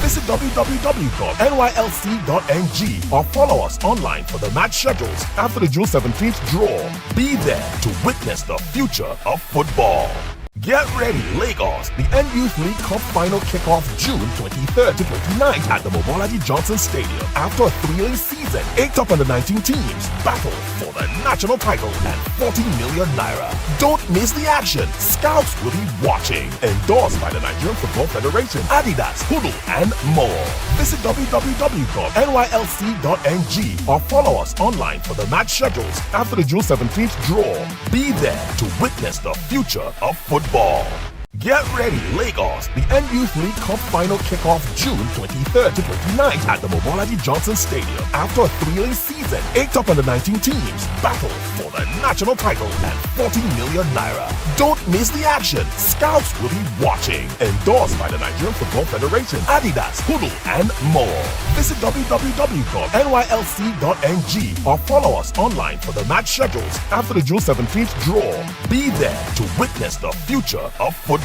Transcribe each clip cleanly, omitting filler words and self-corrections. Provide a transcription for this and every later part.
Visit www.nylc.ng or follow us online for the match schedules after the June 17th draw. Be there to witness the future of football. Get ready, Lagos. The Youth League Cup final kickoff June 23rd to 29th at the Mobolaji Johnson Stadium. After a thrilling season, 8 top under-19 teams battle for the national title and 40 million naira. Don't miss the action. Scouts will be watching. Endorsed by the Nigerian Football Federation, Adidas, Hulu, and more. Visit www.nylc.ng or follow us online for the match schedules after the June 17th draw. Be there to witness the future of football. Get ready, Lagos. The Youth League Cup final kickoff June 23rd to 29th at the Mobolaji Johnson Stadium. After a thrilling season, 8 top under-19 teams battle for the national title and 40 million naira. Don't miss the action. Scouts will be watching. Endorsed by the Nigerian Football Federation, Adidas, Hulu, and more. Visit www.nylc.ng or follow us online for the match schedules after the June 17th draw. Be there to witness the future of football.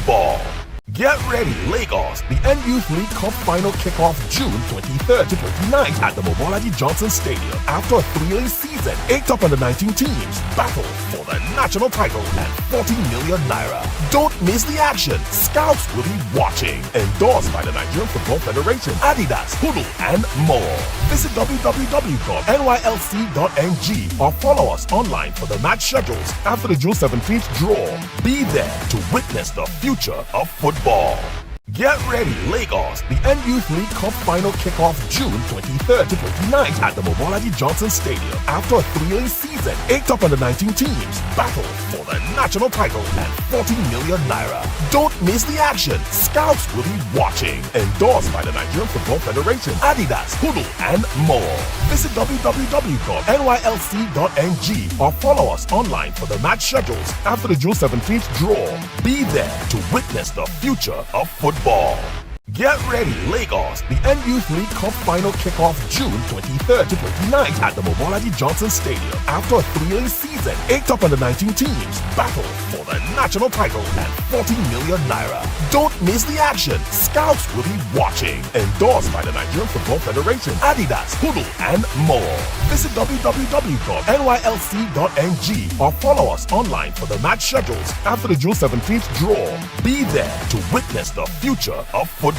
Get ready, Lagos. The Youth League Cup final kickoff June 23rd to 29th at the Mobolaji Johnson Stadium. After a thrilling season, 8 top under-19 teams battle for the national title and 40 million naira. Don't miss the action. Scouts will be watching. Endorsed by the Nigerian Football Federation, Adidas, Hulu, and more. Visit www.nylc.ng or follow us online for the match schedules after the June 17th draw. Be there to witness the future of football. Get ready, Lagos. The Youth League Cup final kickoff June 23rd to 29th at the Mobolaji Johnson Stadium. After a thrilling season, 8 top under-19 teams battle for the national title and 40 million naira. Don't miss the action. Scouts will be watching. Endorsed by the Nigerian Football Federation, Adidas, Hulu, and more. Visit www.nylc.ng or follow us online for the match schedules after the June 17th draw. Be there to witness the future of football. Get ready, Lagos. The Youth League Cup final kickoff June 23rd to 29th at the Mobolaji Johnson Stadium. After a thrilling season, 8 top under-19 teams battle for the national title and 40 million naira. Don't miss the action. Scouts will be watching. Endorsed by the Nigerian Football Federation, Adidas, Hulu, and more. Visit www.nylc.ng or follow us online for the match schedules after the June 17th draw. Be there to witness the future of football.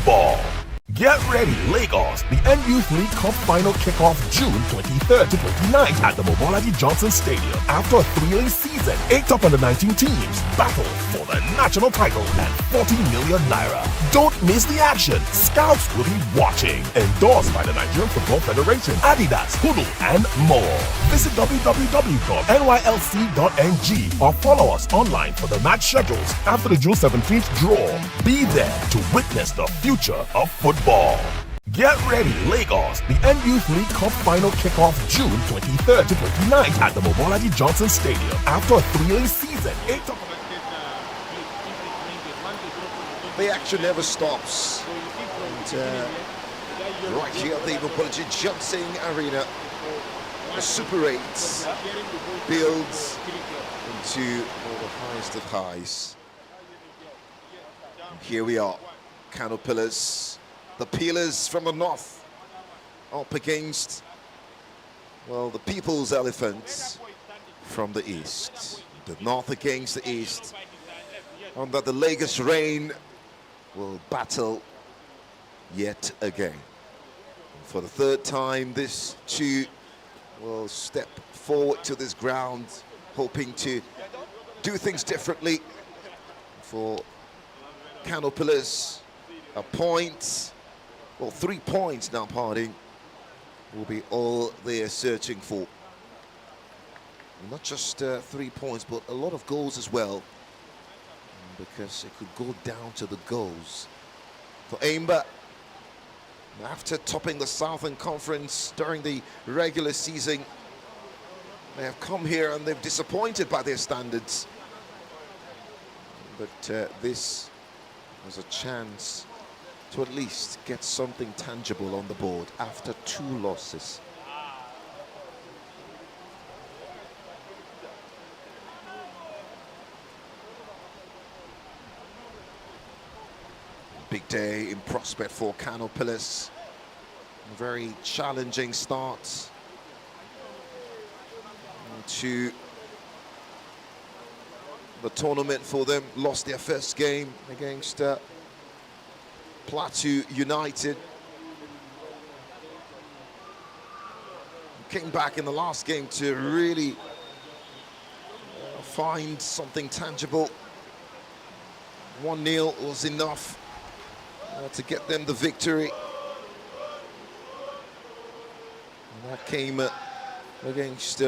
Get ready, Lagos. The Youth League Cup final kickoff June 23rd to 29th at the Mobolaji Johnson Stadium. After a thrilling season, 8 top under-19 teams battle for the national title and 40 million naira. Don't miss the action. Scouts will be watching. Endorsed by the Nigerian Football Federation, Adidas, Hulu, and more. Visit www.nylc.ng or follow us online for the match schedules after the June 17th draw. Be there to witness the future of football. Get ready, Lagos. The Youth League Cup final kickoff June 23rd to 29th at the Mobolaji Johnson Stadium. After a thrilling season, 8 top... The action never stops. And, right here at the Mobolaji Johnson Arena, the Super 8 builds into the highest of highs. And here we are, Kano Pillars, the Peelers from the north, up against, well, the People's Elephants from the east. The north against the east, and that the Lagos Rain will battle yet again. And for the third time, these two will step forward to this ground, hoping to do things differently. For Kano Pillars, a point, well, 3 points now, pardon, will be all they are searching for. Not just 3 points, but a lot of goals as well, because it could go down to the goals. For Enyimba, after topping the Southern Conference during the regular season, they have come here and they've disappointed by their standards. But this was a chance to at least get something tangible on the board after 2 losses. Big day in prospect for Kano Pillars. A very challenging start to the tournament for them. Lost their first game against Plateau United. Came back in the last game to really find something tangible. 1-0 was enough to get them the victory. And that came against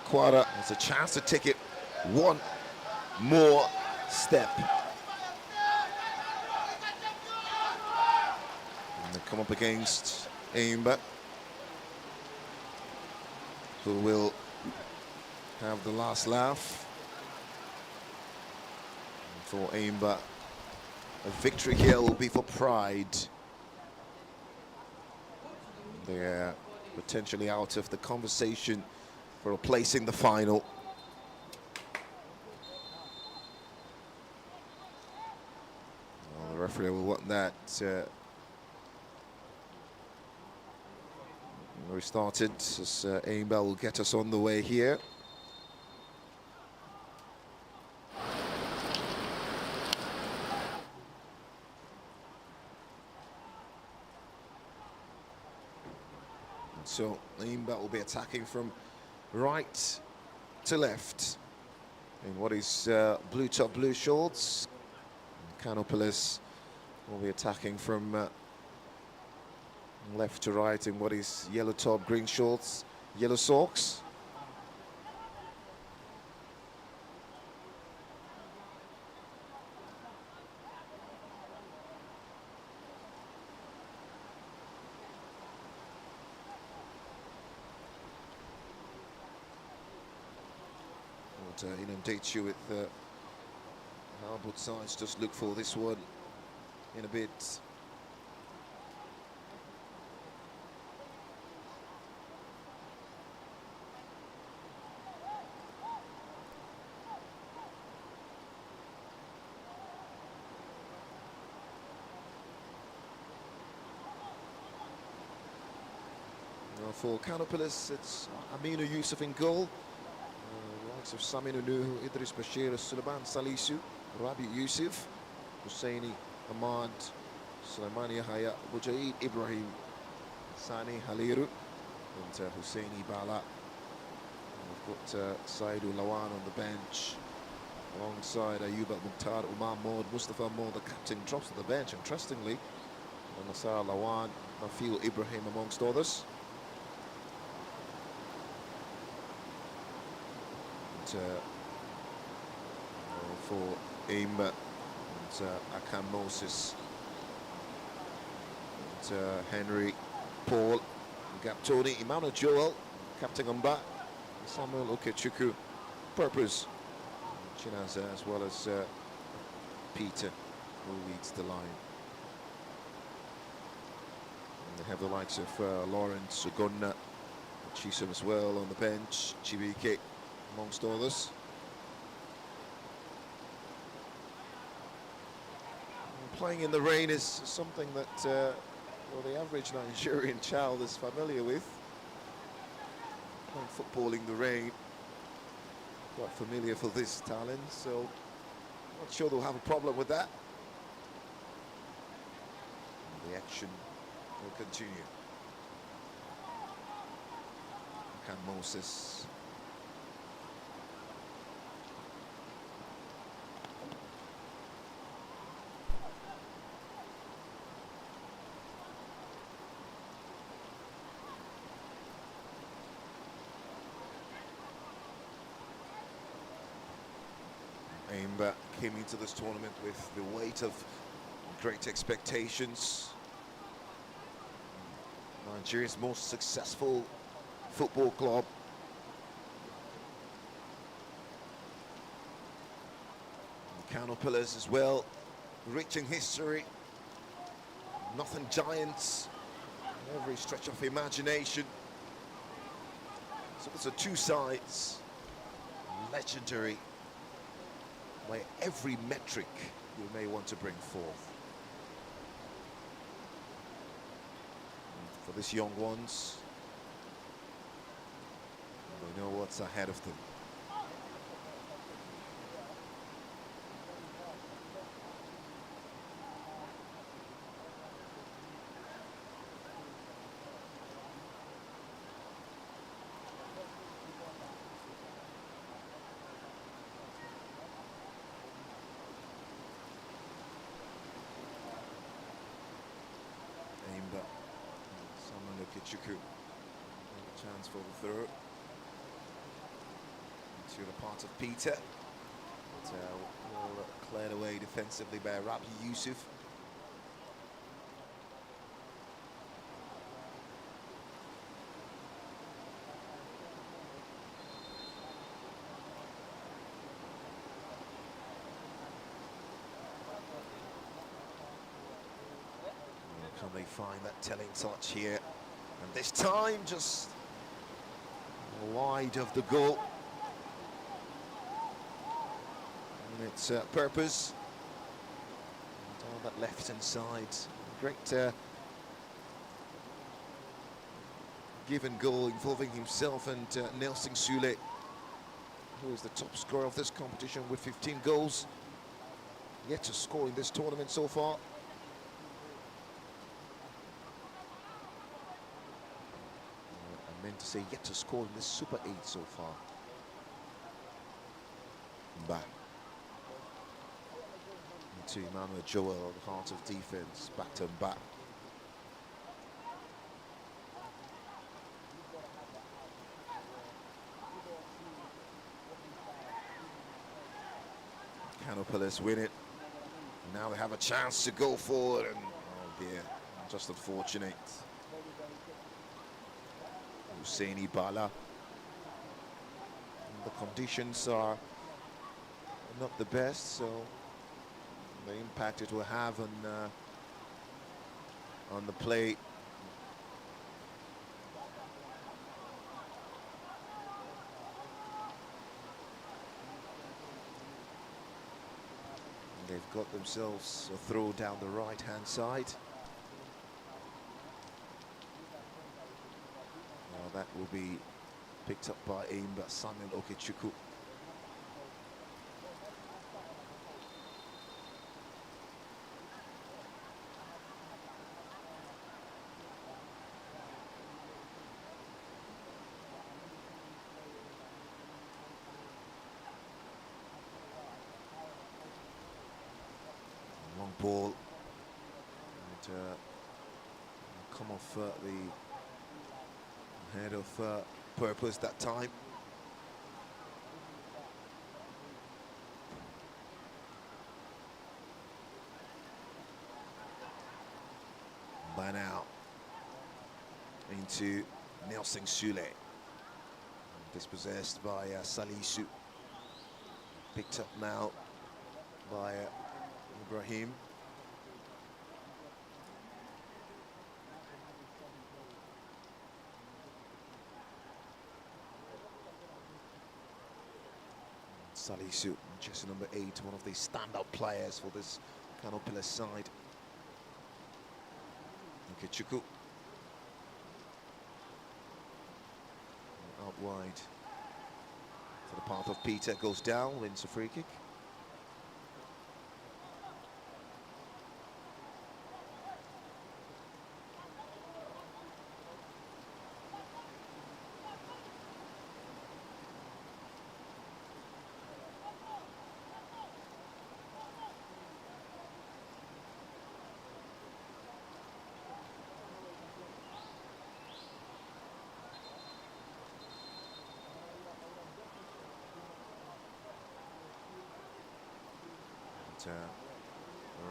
Quara. There's a chance to take it one more step. And they come up against Enyimba, who will have the last laugh. And for Enyimba, a victory here will be for pride. They're potentially out of the conversation for replacing the final. Well, the referee will want that restarted, as Enyimba will get us on the way here. So Enyimba will be attacking from right to left in what is blue top, blue shorts. Kano Pillars will be attacking from left to right in what is yellow top, green shorts, yellow socks. To inundate you with how both sides just look for this one in a bit. Now for Kano Pillars, it's Aminu Yusuf in goal. Of Saminu Nuhu, Idris Bashir, Sulaiman Salisu, Rabi Yusuf, Husseini Ahmad, Sulaimani Yahya, Mujaid Ibrahim, Sani Haliru, and Husseini Bala. We've got Saidu Lawan on the bench, alongside Ayuba Mukhtar, Umar Maud, Mustafa Maud, the captain, drops to the bench, interestingly, and Nasar Lawan, Nafil Ibrahim amongst others. For Enyimba and Akan Moses and Henry, Paul, Gaptoni, Emmanuel Joel, Captain Umba, Samuel Okechukwu, Purpose, Chinaza, as well as Peter, who leads the line. And they have the likes of Lawrence, Ugonna, Chisholm as well on the bench, Chibike, amongst others. Playing in the rain is something that well, the average Nigerian child is familiar with. Playing football in the rain, quite familiar for this talent, so not sure they'll have a problem with that. And the action will continue. Can Moses. Enyimba came into this tournament with the weight of great expectations. Nigeria's most successful football club. And Kano Pillars as well, rich in history. Nothing giants, every stretch of imagination. So those are two sides, legendary by every metric you may want to bring forth. for these young ones. They know what's ahead of them. Enyimba, Kichuku, a chance for the throw to the part of Peter, but all cleared away defensively by Rabi Yusuf. Can they find that telling touch here? And this time just wide of the goal. And it's purpose. And on that left-hand side, great give and goal involving himself and Nelson Sule, who is the top scorer of this competition with 15 goals. Yet to score in this tournament so far. I meant to say yet to score in this Super 8 so far. Back to Emmanuel Joel, the heart of defense, back to back. Kano Pillars win it. Now they have a chance to go forward, and oh dear, just unfortunate. Husseini Bala. The conditions are not the best, so the impact it will have on the play. They've got themselves a throw down the right-hand side. Now that will be picked up by Enyimba, Samuel Okechukwu. Long ball, and come off the head of Purpose that time. By now into Nelson Sule, dispossessed by Salisu, picked up now by Ibrahim. Salisu, jersey number 8, one of the standout players for this Kano Pillars side. Okechukwu. Out wide to the path of Peter, goes down, wins a free kick.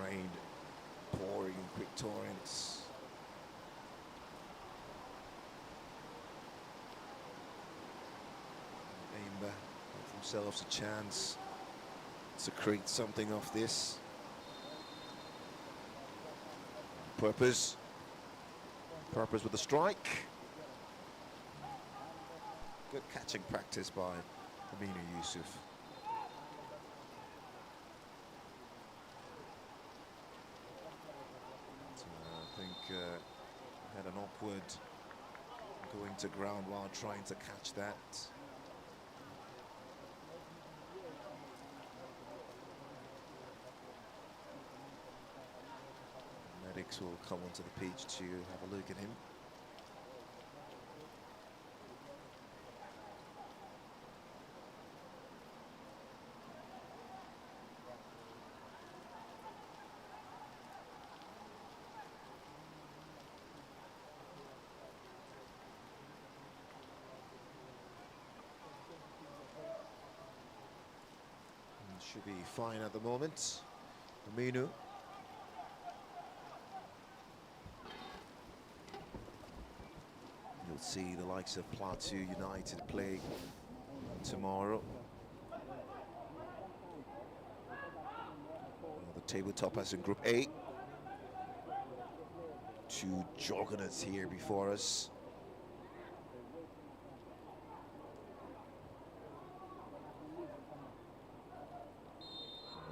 Rain pouring in quick torrents. Enyimba give themselves a chance to create something off this. Purpose with a strike. Good catching practice by Aminu Yusuf. I think Had an upward going to ground while trying to catch that. Medics will come onto the pitch to have a look at him. Should be fine at the moment. Aminu. You'll see the likes of Plateau United play tomorrow. The table toppers in Group A. Two juggernauts here before us.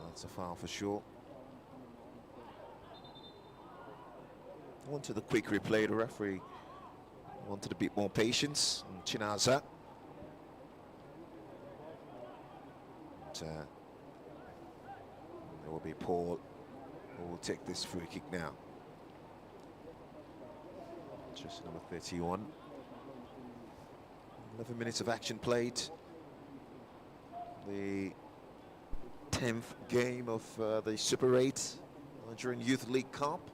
That's a foul for sure. Wanted the quick replay. The referee wanted a bit more patience. And Chinaza. There will be Paul who will take this free kick now. Just number 31. 11 minutes of action played. The 10th game of the Super 8 Nigerian Youth League Cup.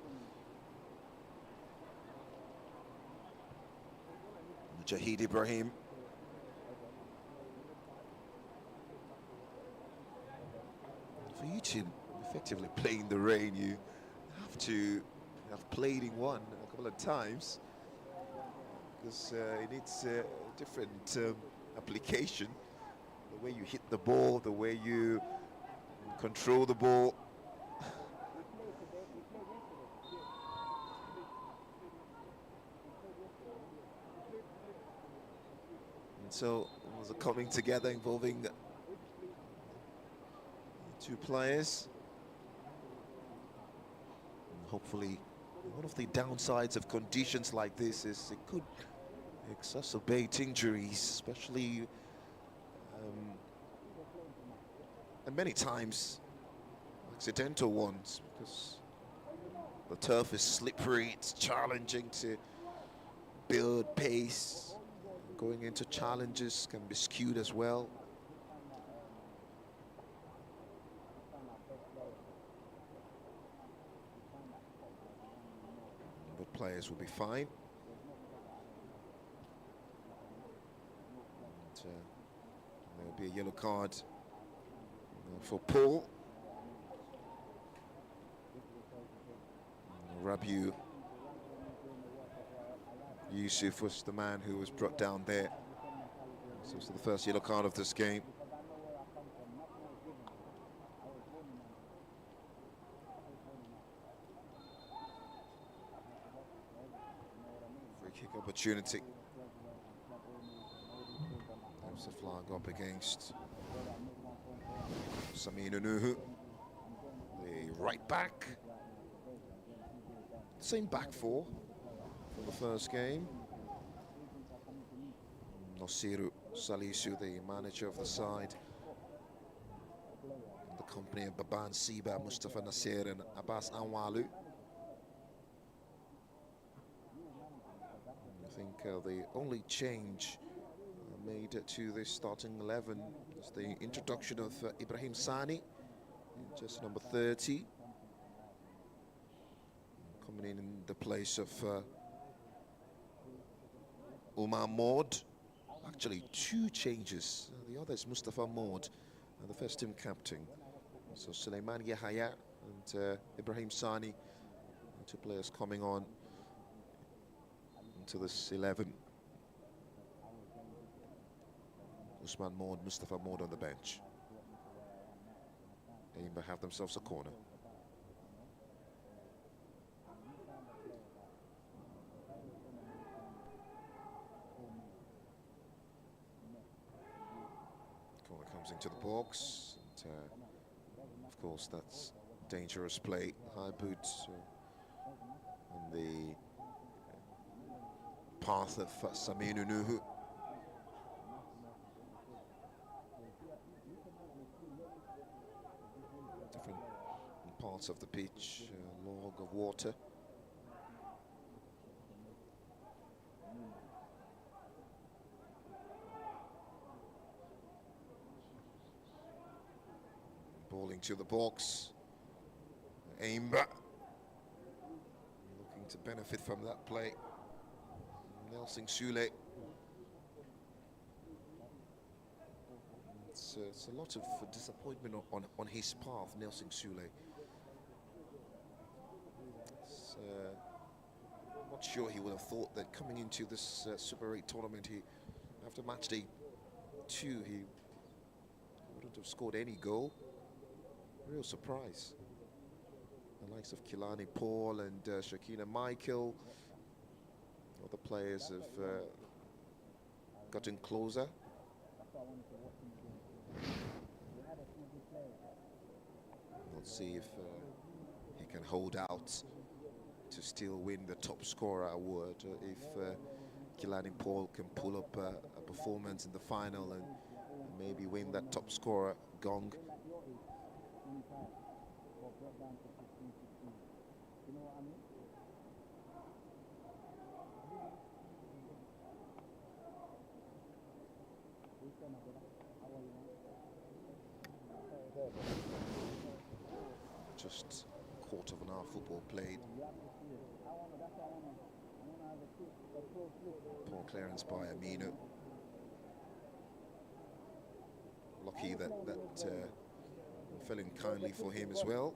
Jahid Ibrahim. For you to effectively play in the rain, you have to have played in one a couple of times, because it needs a different application. The way you hit the ball, the way you control the ball. And so it was a coming together involving two players. And hopefully, one of the downsides of conditions like this is it could exacerbate injuries, especially and many times accidental ones, because the turf is slippery. It's challenging to build pace. Going into challenges can be skewed as well. But players will be fine. And, there will be a yellow card for Paul. Rabiu Yusuf was the man who was brought down there. So it's the first yellow card of this game. Free kick opportunity. There's the flag up against Saminu Nuhu, the right back. Same back four from the first game. Nosiru Salisu, the manager of the side, in the company of Baban Siba, Mustafa Nasir and Abbas Anwalu. I think the only change made to the starting 11 is the introduction of Ibrahim Sani, just number 30, coming in the place of Umar Maud. Actually, two changes. The other is Mustafa Maud, the first team captain. So Suleiman Yahaya and Ibrahim Sani, two players coming on into this 11. Usman Maud, Mustafa Maud on the bench. Enyimba have themselves a corner. Corner comes into the box. And, of course, that's dangerous play. High boots and the path of Saminu Nuhu. Different parts of the pitch, a log of water. Ball into the box. Enyimba looking to benefit from that play. Nelson Sule. It's a lot of disappointment on his path, Nelson Sule. I'm not sure he would have thought that coming into this Super 8 tournament, after match day 2, he wouldn't have scored any goal. Real surprise. The likes of Kilani Paul and Shakina Michael, other players have gotten closer. Let's see if he can hold out to still win the top scorer award, if Kilani Paul can pull up a performance in the final and maybe win that top scorer gong. Just a quarter of an hour football played. Poor clearance by Aminu. Lucky that fell in kindly for him as well.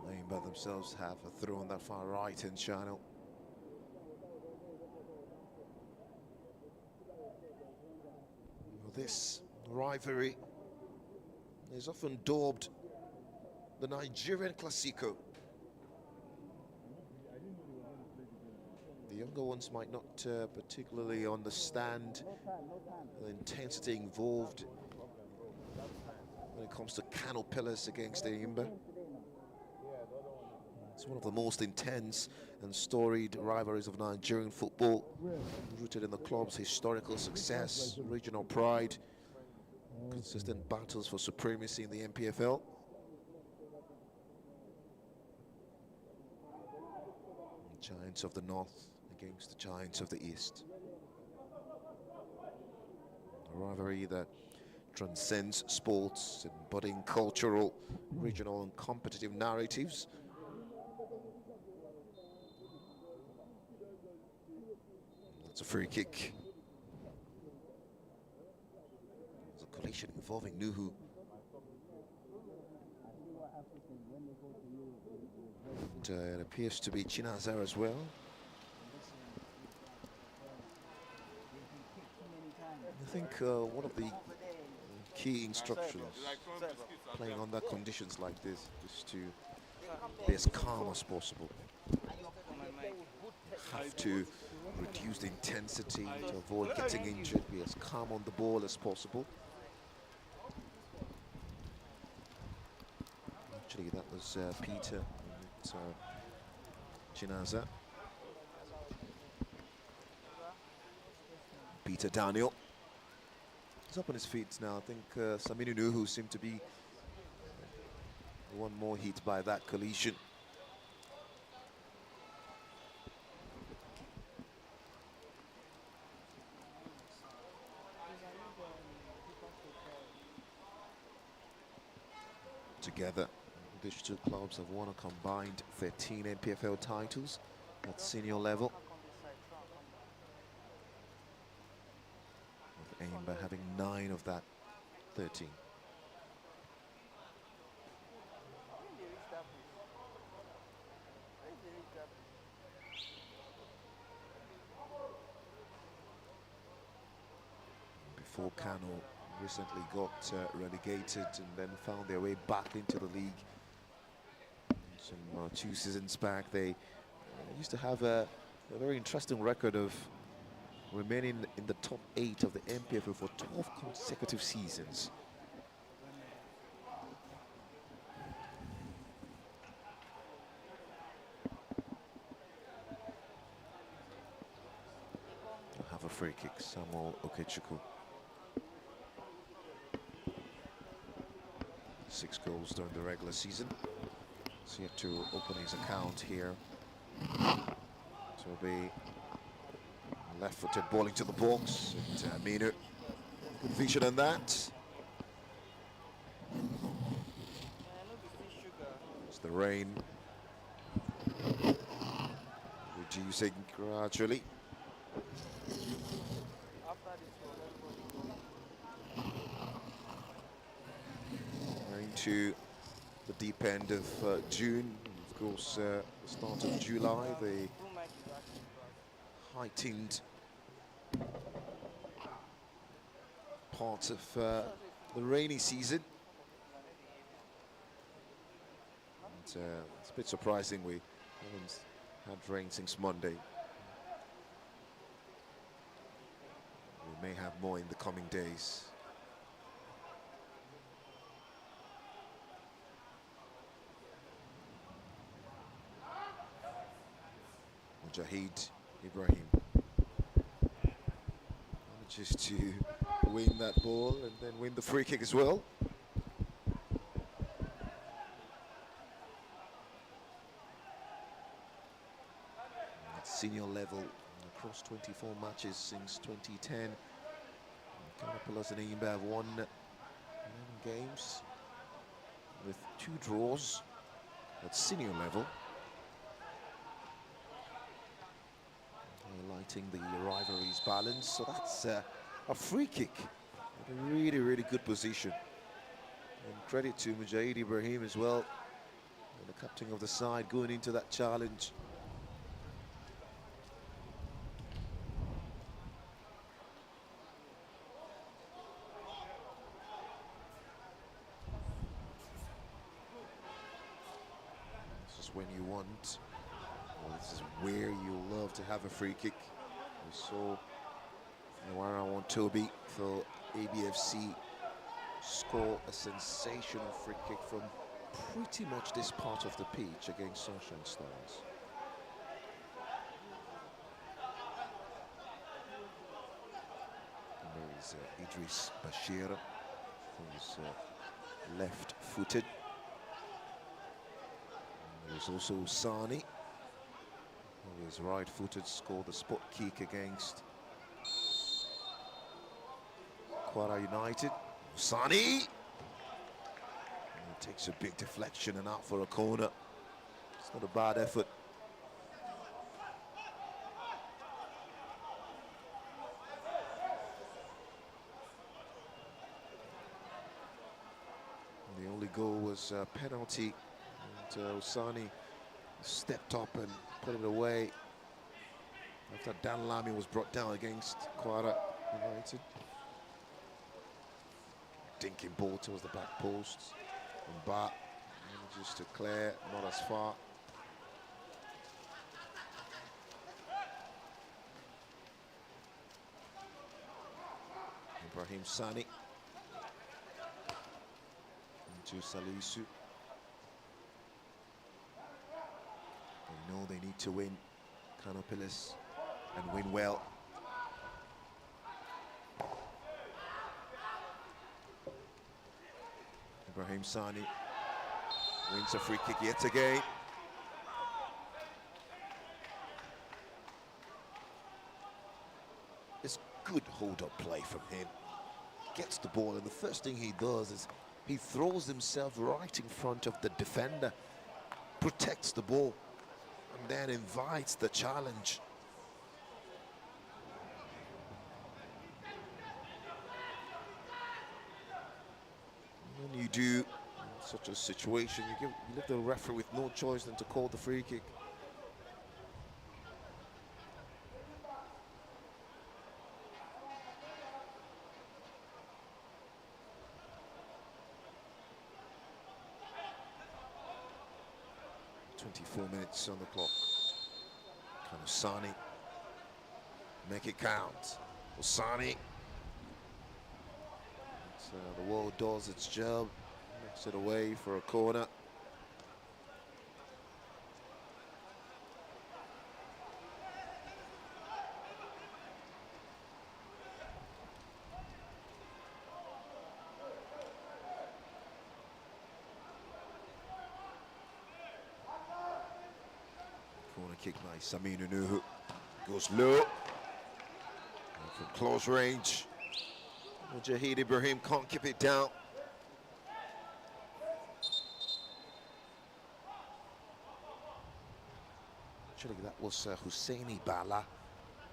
Enyimba themselves have a throw on that far right hand channel. This rivalry is often dubbed the Nigerian Classico. The younger ones might not particularly understand the intensity involved when it comes to Kano pillars against Enyimba. It's one of the most intense and storied rivalries of Nigerian football, rooted in the club's historical success, regional pride, consistent battles for supremacy in the NPFL. The Giants of the North against the Giants of the East. A rivalry that transcends sports, embodying cultural, regional and competitive narratives. It's a free kick. It's a collision involving Nuhu. And, it appears to be Chinazar as well. I think one of the key instructions playing under conditions like this is to be as calm as possible. Have to reduce the intensity to avoid getting injured, be as calm on the ball as possible. Actually, that was Peter and Chinaza. Peter Daniel. He's up on his feet now. I think Saminu Nuhu seemed to be one more hit by that collision. Together, these two clubs have won a combined 13 NPFL titles at senior level, with Enyimba having 9 of that 13. Before Kano recently got relegated and then found their way back into the league. Some 2 seasons back, they used to have a very interesting record of remaining in the top 8 of the MPFL for 12 consecutive seasons. We'll have a free kick, Samuel Okechukwu. 6 goals during the regular season. He's yet to open his account here. So it'll be left-footed ball into the box. And Minu, good vision on that. It's the rain reducing gradually. We're into the deep end of June. Of course, the start of July, the heightened part of the rainy season. And, it's a bit surprising we haven't had rain since Monday. We may have more in the coming days. Mujahid Ibrahim manages to win that ball and then win the free kick as well. At senior level, across 24 matches since 2010, Kano and Enyimba have won 11 games with 2 draws at senior level. Highlighting the rivalry's balance, so that's a free kick in a really, really good position. And credit to Mujahid Ibrahim as well, and the captain of the side going into that challenge. This is when you want. This is where you love to have a free kick. We saw Nwara Toby for ABFC score a sensational free kick from pretty much this part of the pitch against Sunshine Stars. And there is Idris Bashir, who's left-footed. There's also Sani, who is right-footed, scored the spot kick against Kwara United. Sani! Takes a big deflection and out for a corner. It's not a bad effort. And the only goal was a penalty. And Osani stepped up and put it away after Dan Lamy was brought down against Kwara United. Dinking ball towards the back post. And Ba manages to clear, not as far. Ibrahim Sani into Salisu. They know they need to win Kano Pillars and win well. Ibrahim Sani wins a free kick yet again. It's good hold-up play from him. Gets the ball, and the first thing he does is he throws himself right in front of the defender, protects the ball, and then invites the challenge. When you do in such a situation, you leave the referee with no choice than to call the free kick. .24 minutes on the clock. Sani Make it count. Osani. The wall does its job. Makes it away for a corner. Corner kick by Saminu Nuhu. Goes low. And from close range. Mujahid Ibrahim can't keep it down. Actually, that was Husseini Bala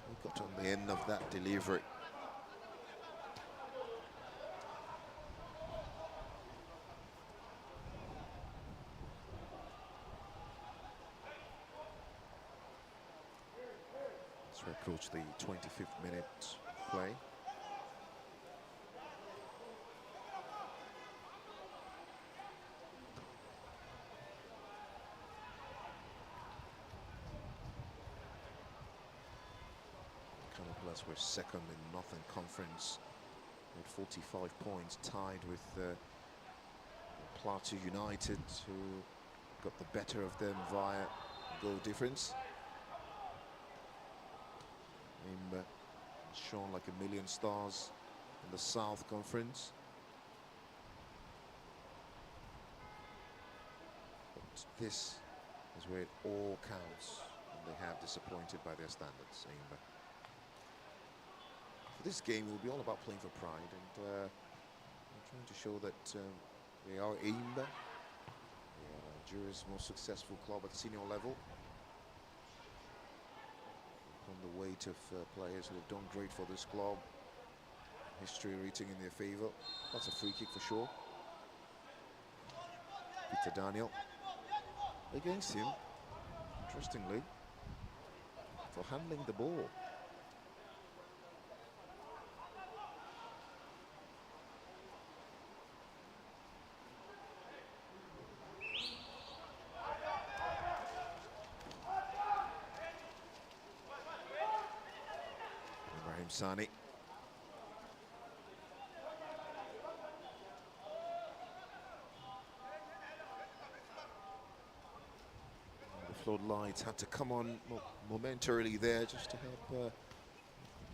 who got on the end of that delivery. As we approach the 25th minute play. Kano Pillars were second in Northern Conference with 45 points, tied with Plateau United, who got the better of them via goal difference. Enyimba shone like a million stars in the South Conference. But this is where it all counts, and they have disappointed by their standards, Enyimba. For this game, it will be all about playing for pride, and I'm trying to show that they are Enyimba. They are Nigeria's most successful club at senior level. On the weight of players who have done great for this club, history written in their favor. That's a free kick for sure. Peter Daniel against him, interestingly, for handling the ball. Sani. The floodlights had to come on momentarily there just to help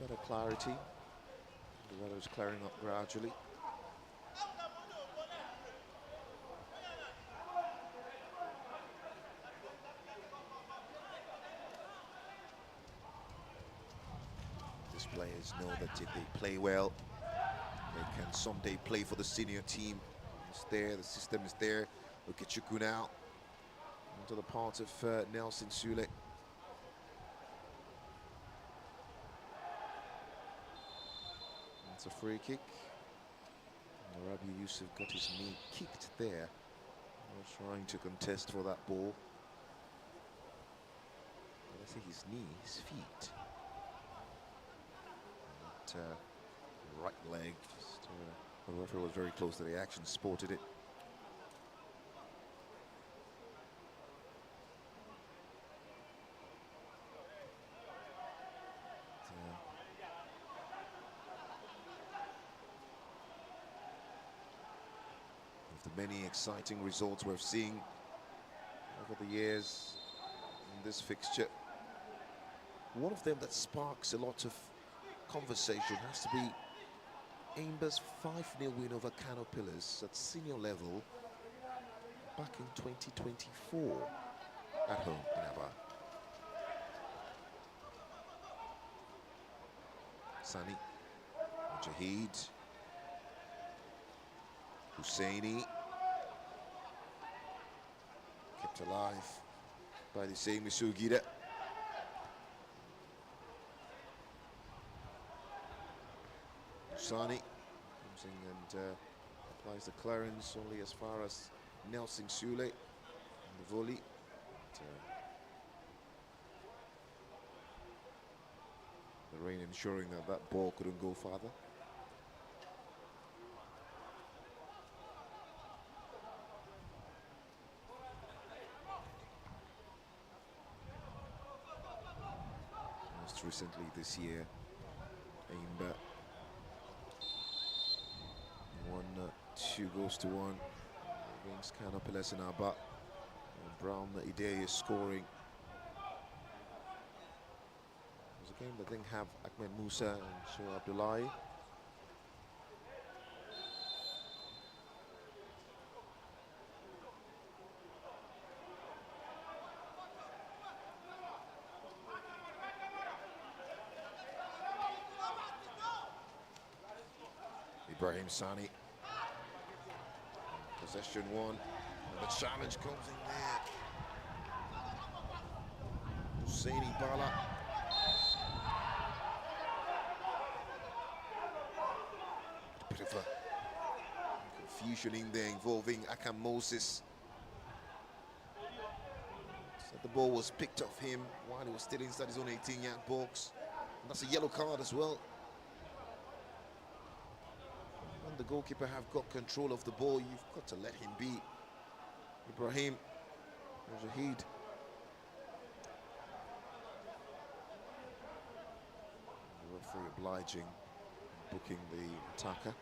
better clarity. The weather's clearing up gradually. Players know that if they play well, they can someday play for the senior team. It's there, the system is there. Look at Chuku now, into the part of Nelson Sule. That's a free kick. Rabi Yusuf got his knee kicked there. Trying to contest for that ball. Did I say his knee? His feet. Right leg, just, the referee was very close to the action, spotted it. Of the many exciting results we've seen over the years in this fixture, one of them that sparks a lot of conversation has to be Enyimba's 5-0 win over Kano Pillars at senior level back in 2024 at home in Aba. Sani, Mujahid, Husseini, kept alive by the same Misugida. Sani comes in and applies the clearance only as far as Nelson Sule and the volley. The rain ensuring that that ball couldn't go farther. Let's recently this year. Enyimba won 2-1 against Kano in Aba. Brown Idea is scoring. It was a game that didn't have Ahmed Musa and Shoaib Abdullahi. Ibrahim Sani. Possession one. And the challenge comes in there. Enyimba. A bit of a confusion in there involving Akam Moses. So the ball was picked off him while he was still inside his own 18-yard box. And that's a yellow card as well. When the goalkeeper have got control of the ball, you've got to let him be. Ibrahim Mujahid. The referee obliging, booking the attacker.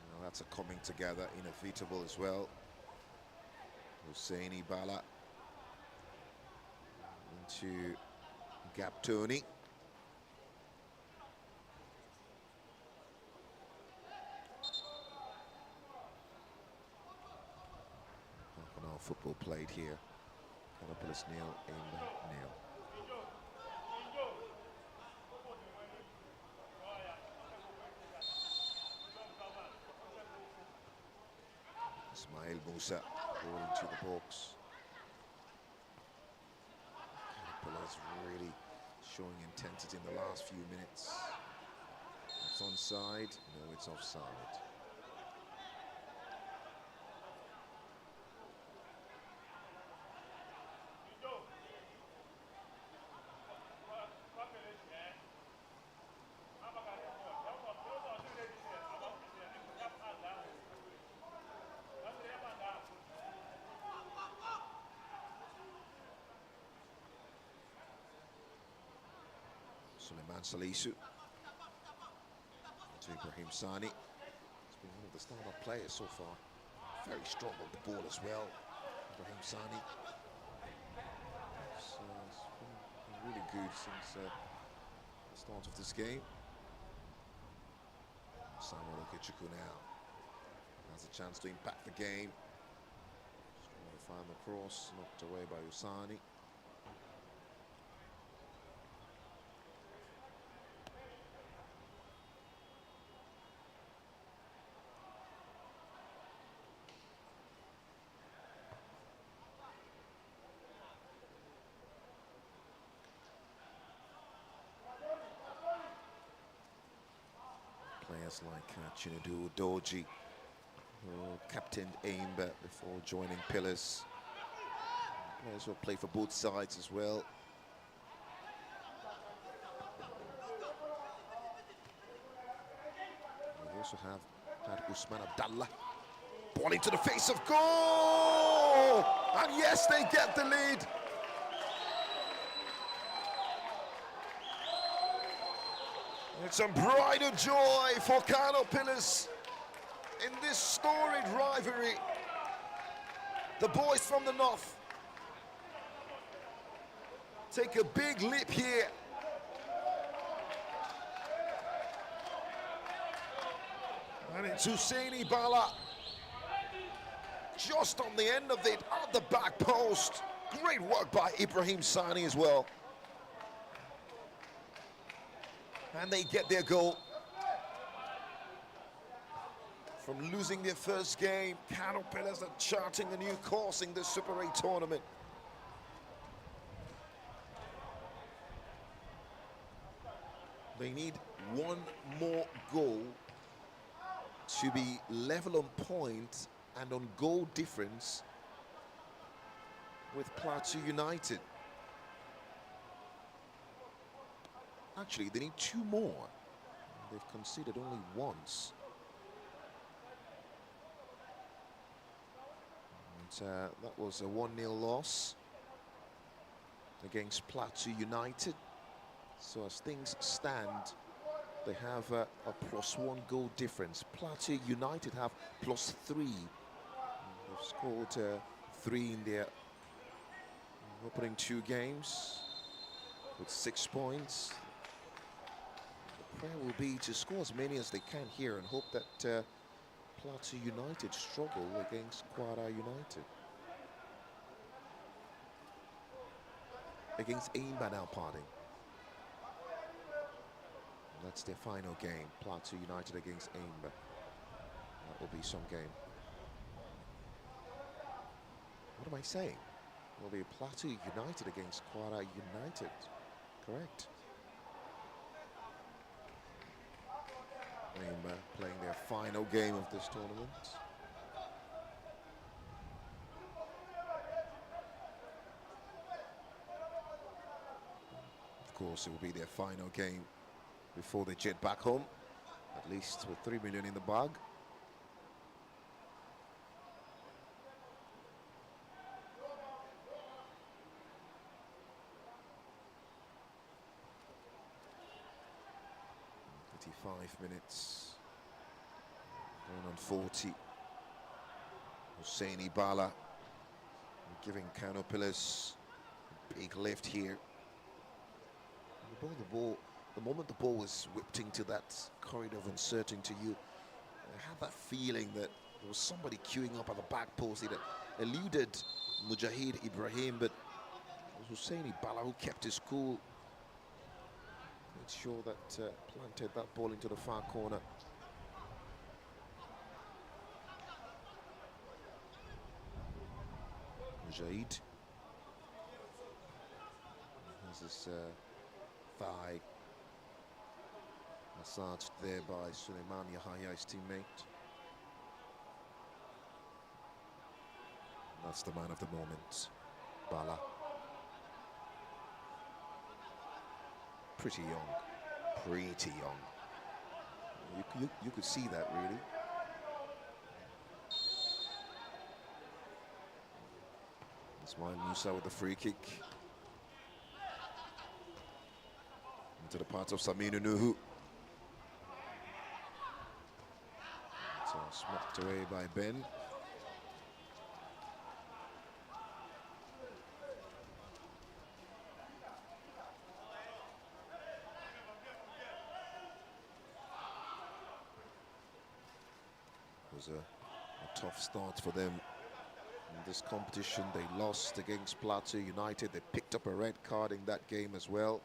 Now that's a coming together, inevitable as well. Enyimba into Gap Tony. Half an hour football played here. Kano 0, Enyimba 0. Ismail Musa ball into the box. Kano really showing intensity in the last few minutes. It's onside. No, it's offside. Suleiman Salisu to Ibrahim Sani. He's been one of the stand-up players so far. Very strong on the ball as well. Ibrahim Sani. It's been really good since the start of this game. Samuel Okechukwu now has a chance to impact the game. Just trying to find the cross, knocked away by Usani. Players like Chinedu Doji, who captained Enyimba before joining Pillars. Players who play for both sides as well. We also have Usman Abdallah. Ball into the face of goal! And yes, they get the lead. It's a brighter joy for Kano Pillars in this storied rivalry. The boys from the north take a big leap here. And it's Enyimba just on the end of it, at the back post. Great work by Ibrahim Sani as well. And they get their goal. From losing their first game, Kano Pillars are charting a new course in the Super 8 tournament. They need one more goal to be level on point and on goal difference with Plateau United. Actually, they need 2 more. They've conceded only once. And that was a 1-0 loss against Plateau United. So as things stand, they have a +1 goal difference. Plateau United have +3. They've scored 3 in their opening 2 games with 6 points. The prayer will be to score as many as they can here and hope that Plateau United struggle against Kwara United. Against Enyimba now, pardon. That's their final game, Plateau United against Enyimba. That will be some game. What am I saying? It will be Plateau United against Kwara United. Correct. Enyimba playing their final game of this tournament. Of course, it will be their final game before they jet back home, at least with 3 million in the bag. Minutes, going on 40. Husseini Bala giving Kano Pillars a big lift here. The moment the ball was whipped into that corridor of uncertainty, I had that feeling that there was somebody queuing up at the back post. It eluded Mujahid Ibrahim, but it was Husseini Bala who kept his cool. Made sure that planted that ball into the far corner. Mujahid has his thigh massaged there by Suleiman Yahya, his teammate. That's the man of the moment, Bala. Pretty young. You could see that, really. Ismail Musa with the free kick. Into the part of Saminu Nuhu. It's smacked away by Ben. It was a tough start for them in this competition. They lost against Plateau United. They picked up a red card in that game as well.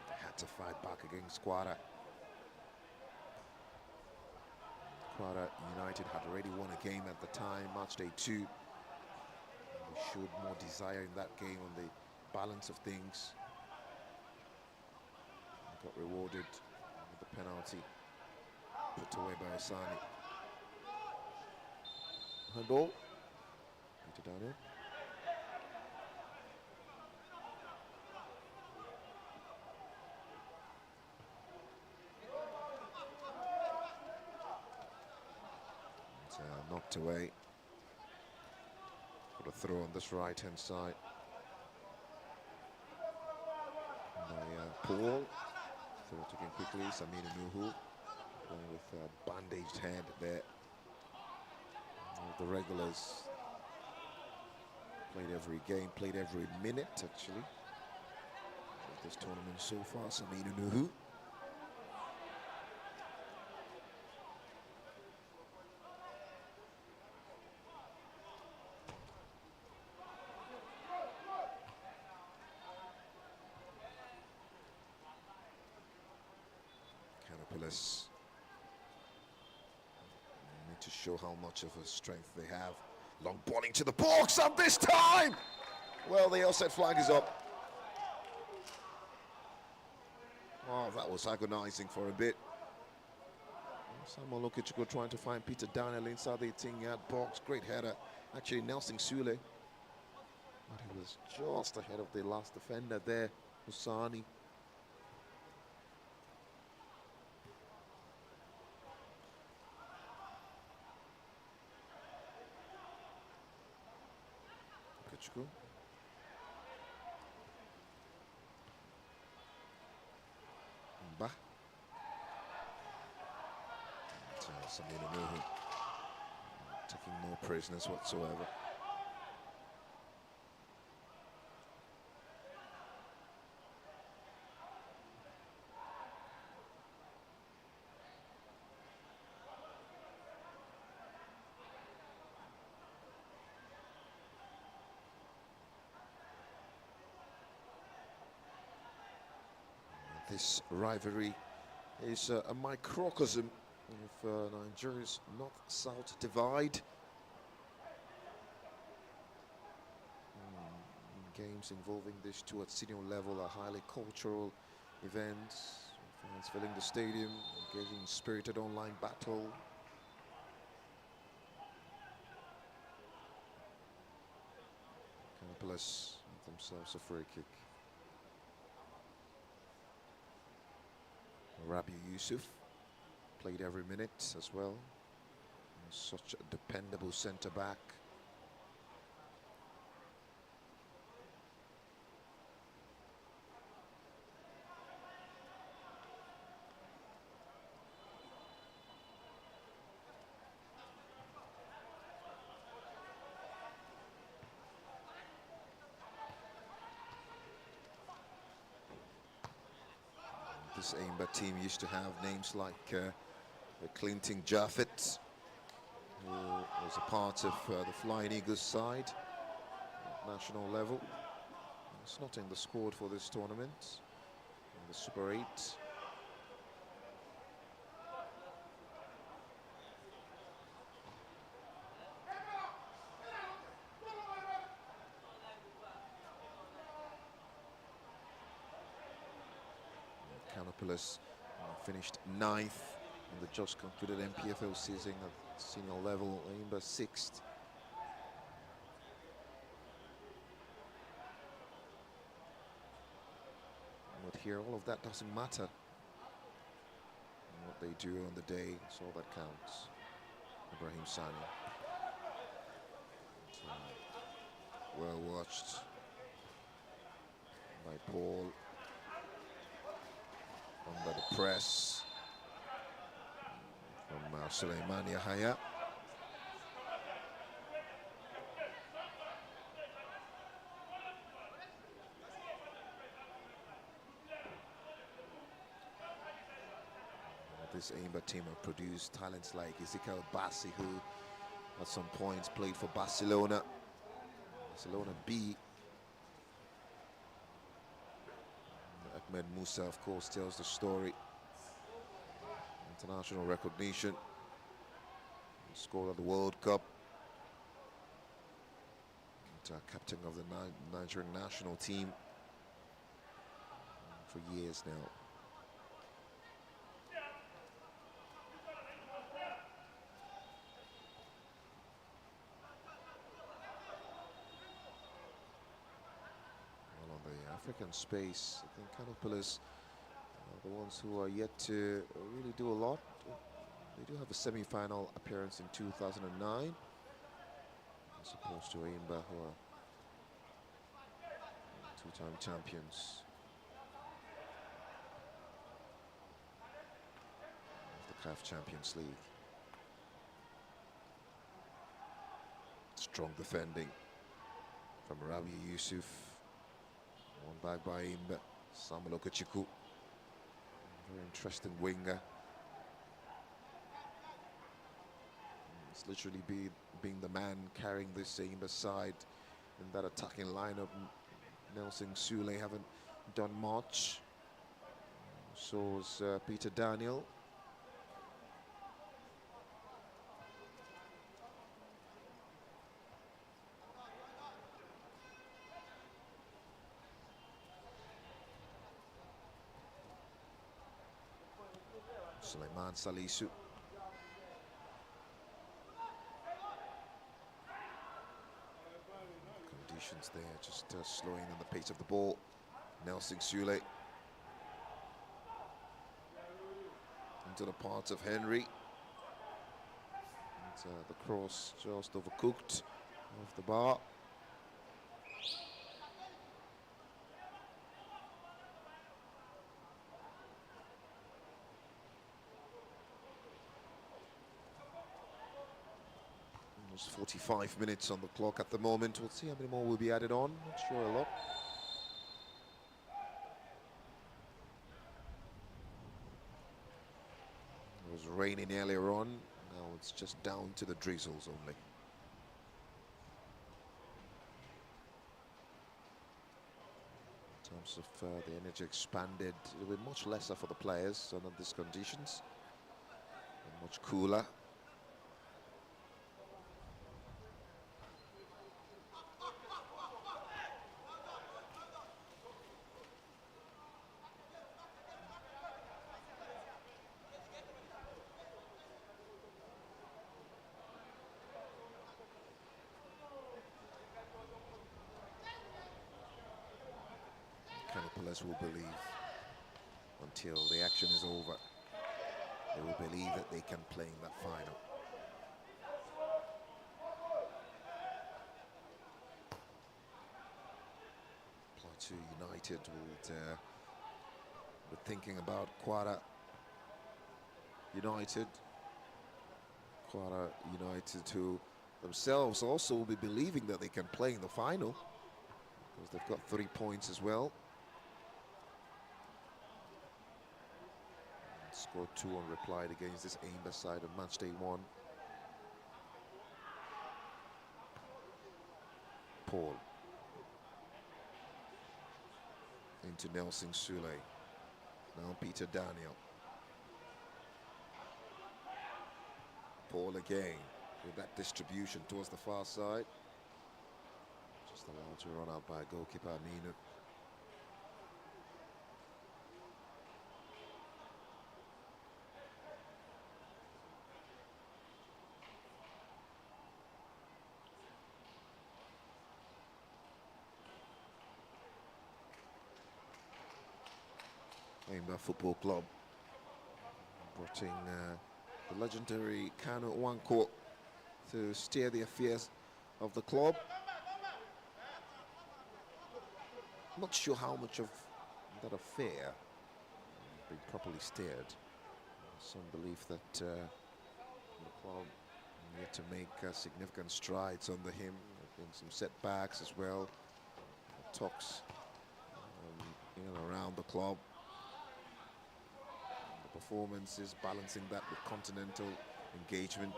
They had to fight back against Kwara. Kwara United had already won a game at the time, match day 2. They showed more desire in that game on the balance of things. Got rewarded with the penalty put away by Asani. Handball. Peter Daniel. It's knocked away. Got a throw on this right-hand side. Paul. Throw it again quickly. Saminu Nuhu going with a bandaged head there. The regulars played every game, played every minute actually of this tournament so far. Saminu Nuhu. Need to show how much of a strength they have. Long ball into the box up this time! Well, the offside flag is up. Oh, that was agonizing for a bit. Samuel Okichukwu trying to find Peter Daniel inside the 18-yard box. Great header. Actually, Nelson Sule. But he was just ahead of the last defender there, Husani. Okichukwu. Enyimba. Samina Nuhu taking no prisoners whatsoever. This rivalry is a microcosm of Nigeria's north-south divide. Games involving these two at senior level are highly cultural events. Fans filling the stadium, engaging in spirited online battle. Canopilas themselves a free kick. Rabi Yusuf played every minute as well. Such a dependable centre-back. This Enyimba team used to have names like Clinton Jaffet, who was a part of the Flying Eagles side at national level. It's not in the squad for this tournament, in the Super 8. Canopilas finished 9th in the just concluded MPFL season at senior level. Enyimba 6th. But here, all of that doesn't matter. What they do on the day is all that counts. Ibrahim Sani. Well watched by Paul. Under the press from Suleiman Yahaya. This Enyimba team have produced talents like Ezekiel Bassi, who at some points played for Barcelona B. Ahmed Musa, of course, tells the story. International recognition. He scored at the World Cup. And, captain of the Nigerian national team for years now. African space, I think Canopilas are the ones who are yet to really do a lot. They do have a semi-final appearance in 2009, as opposed to Enyimba, who are two-time champions of the CAF Champions League. Strong defending from Rabi Yusuf. One back by Enyimba, Samuel Okichukwu. Very interesting winger. It's literally being the man carrying this Enyimba side in that attacking lineup. Nelson Sule haven't done much. So is Peter Daniel. Suleiman Salisu. substitutions there, just slowing on the pace of the ball. Nelson Sule into the path of Henry. And the cross just overcooked off the bar. Almost 45 minutes on the clock at the moment. We'll see how many more will be added on. Not sure a lot. It was raining earlier on. Now it's just down to the drizzles only. In terms of the energy expanded, it will be much lesser for the players under these conditions. And much cooler. Players will believe until the action is over. They will believe that they can play in that final. Plateau United will be thinking about Quara United. Quara United, who themselves also will be believing that they can play in the final, because they've got 3 points as well. Scored 2 unreplied against this Enyimba side on match day 1. Paul into Nelson Sule. Now Peter Daniel. Paul again with that distribution towards the far side. Just allowed to run out by goalkeeper Nino. Enyimba Football Club brought in the legendary Kano to steer the affairs of the club. Not sure how much of that affair has been properly steered. Some believe that the club need to make significant strides under him. There have been some setbacks as well. Talks in and around the club. Performances, balancing that with continental engagement.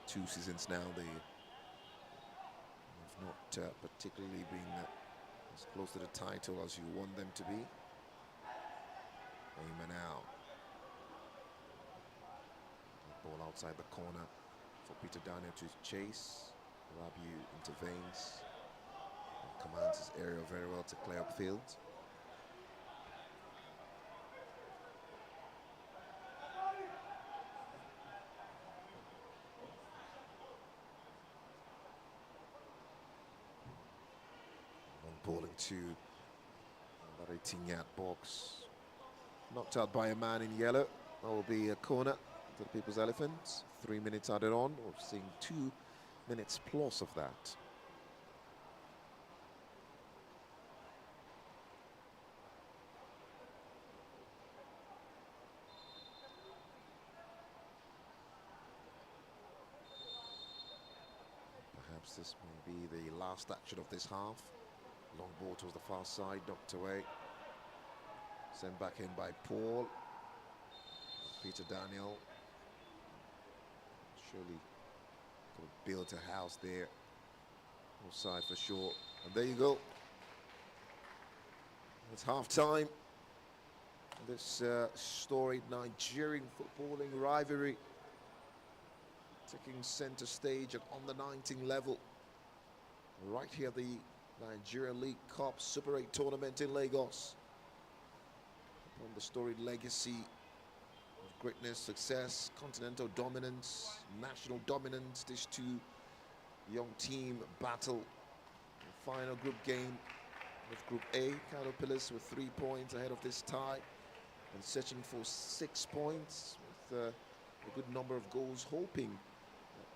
Two seasons now, they have not particularly been as close to the title as you want them to be. Enyimba now. Ball outside the corner for Peter Daniel to chase. Rabiu intervenes. Commands his area very well to clear up field. Long ball into that 18-yard box. Knocked out by a man in yellow. That will be a corner to the People's Elephants. 3 minutes added on. We're seeing 2 minutes plus of that. This may be the last action of this half. Long ball towards the far side, knocked away. Sent back in by Paul. Peter Daniel. Surely could have built a house there. Offside for sure. And there you go. It's half time. This storied Nigerian footballing rivalry taking center stage at under 19 level. Right here, the Nigeria League Cup Super 8 tournament in Lagos. On the storied legacy of greatness, success, continental dominance, national dominance. These two young team battle. The final group game of Group A. Kano Pillars with 3 points ahead of this tie and searching for 6 points with a good number of goals, hoping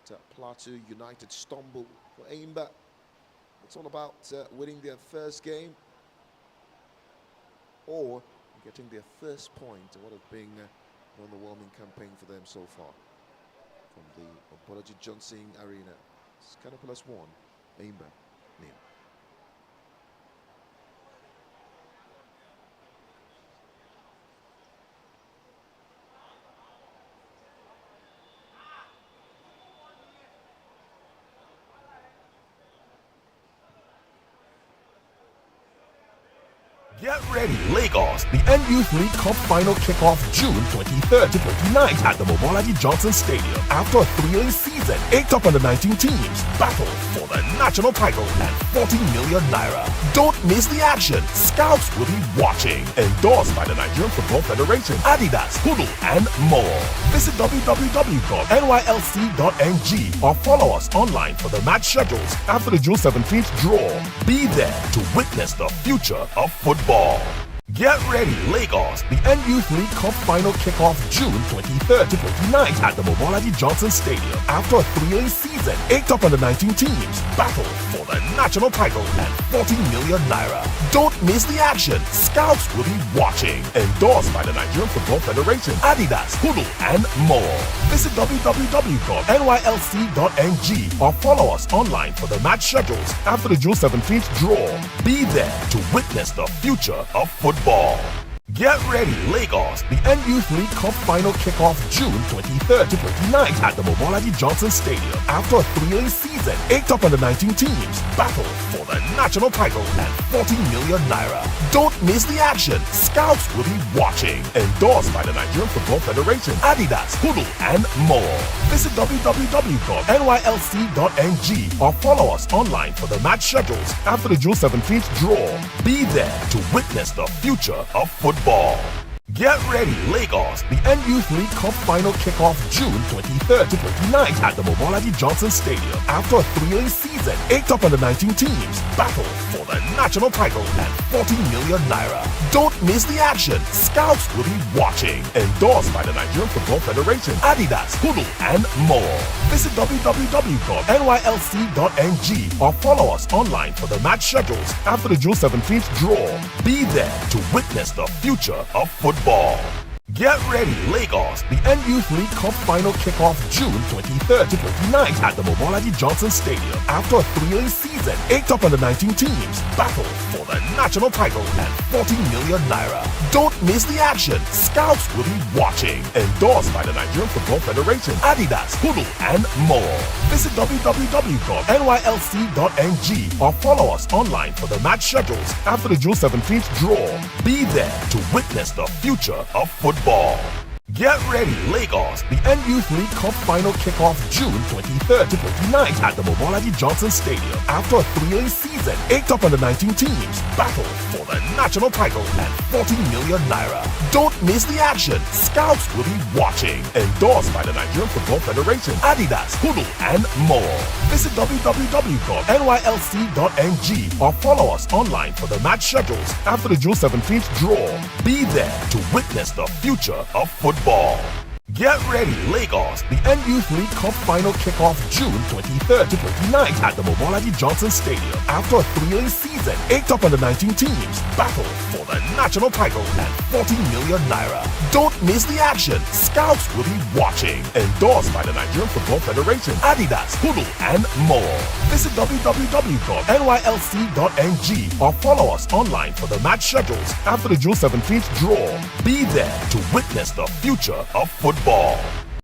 that Plateau United stumble. For Enyimba, it's all about winning their first game or getting their first point in what has been an underwhelming campaign for them so far. From the Obology Johnson Arena, it's Kano Pillars 1, Enyimba 0. Get ready, Lagos. The Youth League Cup final kickoff June 23rd to 29th at the Obology Johnson Stadium. After a thrilling season, 8 top under-19 teams battle for the national title and 40 million naira. Don't miss the action. Scouts will be watching. Endorsed by the Nigerian Football Federation, Adidas, Hulu, and more. Visit www.nylc.ng or follow us online for the match schedules after the June 17th draw. Be there to witness the future of football. Get ready, Lagos. The Youth League Cup final kickoff June 23rd to 29th at the Obology Johnson Stadium. After a thrilling season, 8 top under-19 teams battle for the national title and 40 million naira. Don't miss the action. Scouts will be watching. Endorsed by the Nigerian Football Federation, Adidas, Hulu, and more. Visit www.nylc.ng or follow us online for the match schedules after the June 17th draw. Be there to witness the future of football. Get ready, Lagos. The Youth League Cup final kickoff June 23rd to 29th at the Obology Johnson Stadium. After a thrilling season, 8 top under-19 teams battle for the national title and 40 million naira. Don't miss the action. Scouts will be watching. Endorsed by the Nigerian Football Federation, Adidas, Hulu, and more. Visit www.nylc.ng or follow us online for the match schedules after the June 17th draw. Be there to witness the future of football. Get ready, Lagos. The Youth League Cup final kickoff June 23rd to 29th at the Obology Johnson Stadium. After a thrilling season, 8 top under-19 teams battle for the national title and 40 million naira. Don't miss the action. Scouts will be watching. Endorsed by the Nigerian Football Federation, Adidas, Hulu, and more. Visit www.nylc.ng or follow us online for the match schedules after the June 17th draw. Be there to witness the future of football. Get ready, Lagos. The Youth League Cup final kickoff June 23rd to 29th at the Obology Johnson Stadium. After a thrilling season, 8 top under-19 teams battle for the national title and 40 million naira. Don't miss the action. Scouts will be watching. Endorsed by the Nigerian Football Federation, Adidas, Hulu, and more. Visit www.nylc.ng or follow us online for the match schedules after the June 17th draw. Be there to witness the future of football. Get ready, Lagos. The Youth League Cup final kickoff June 23rd to 29th at the Obology Johnson Stadium. After a thrilling season, 8 top under-19 teams battle for the national title and 40 million naira. Don't miss the action. Scouts will be watching. Endorsed by the Nigerian Football Federation, Adidas, Hulu, and more. Visit www.nylc.ng or follow us online for the match schedules after the June 17th draw. Be there to witness the future of football. Get ready, Lagos. The Youth League Cup final kickoff June 23rd to 29th at the Obology Johnson Stadium. After a thrilling season, 8 top under-19 teams battle for the national title and 40 million naira. Don't miss the action. Scouts will be watching. Endorsed by the Nigerian Football Federation, Adidas, Hulu, and more. Visit www.nylc.ng or follow us online for the match schedules after the June 17th draw. Be there to witness the future of football.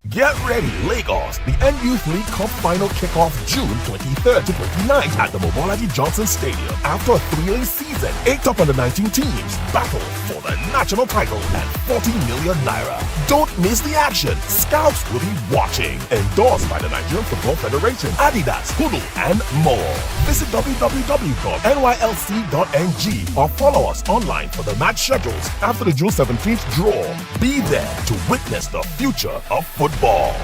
Get ready, Lagos. The Youth League Cup final kickoff June 23rd to 29th at the Obology Johnson Stadium. After a thrilling season, 8 top under-19 teams battle for the national title and 40 million naira. Don't miss the action. Scouts will be watching. Endorsed by the Nigerian Football Federation, Adidas, Hulu, and more. Visit www.nylc.ng or follow us online for the match schedules after the June 17th draw. Be there to witness the future of football.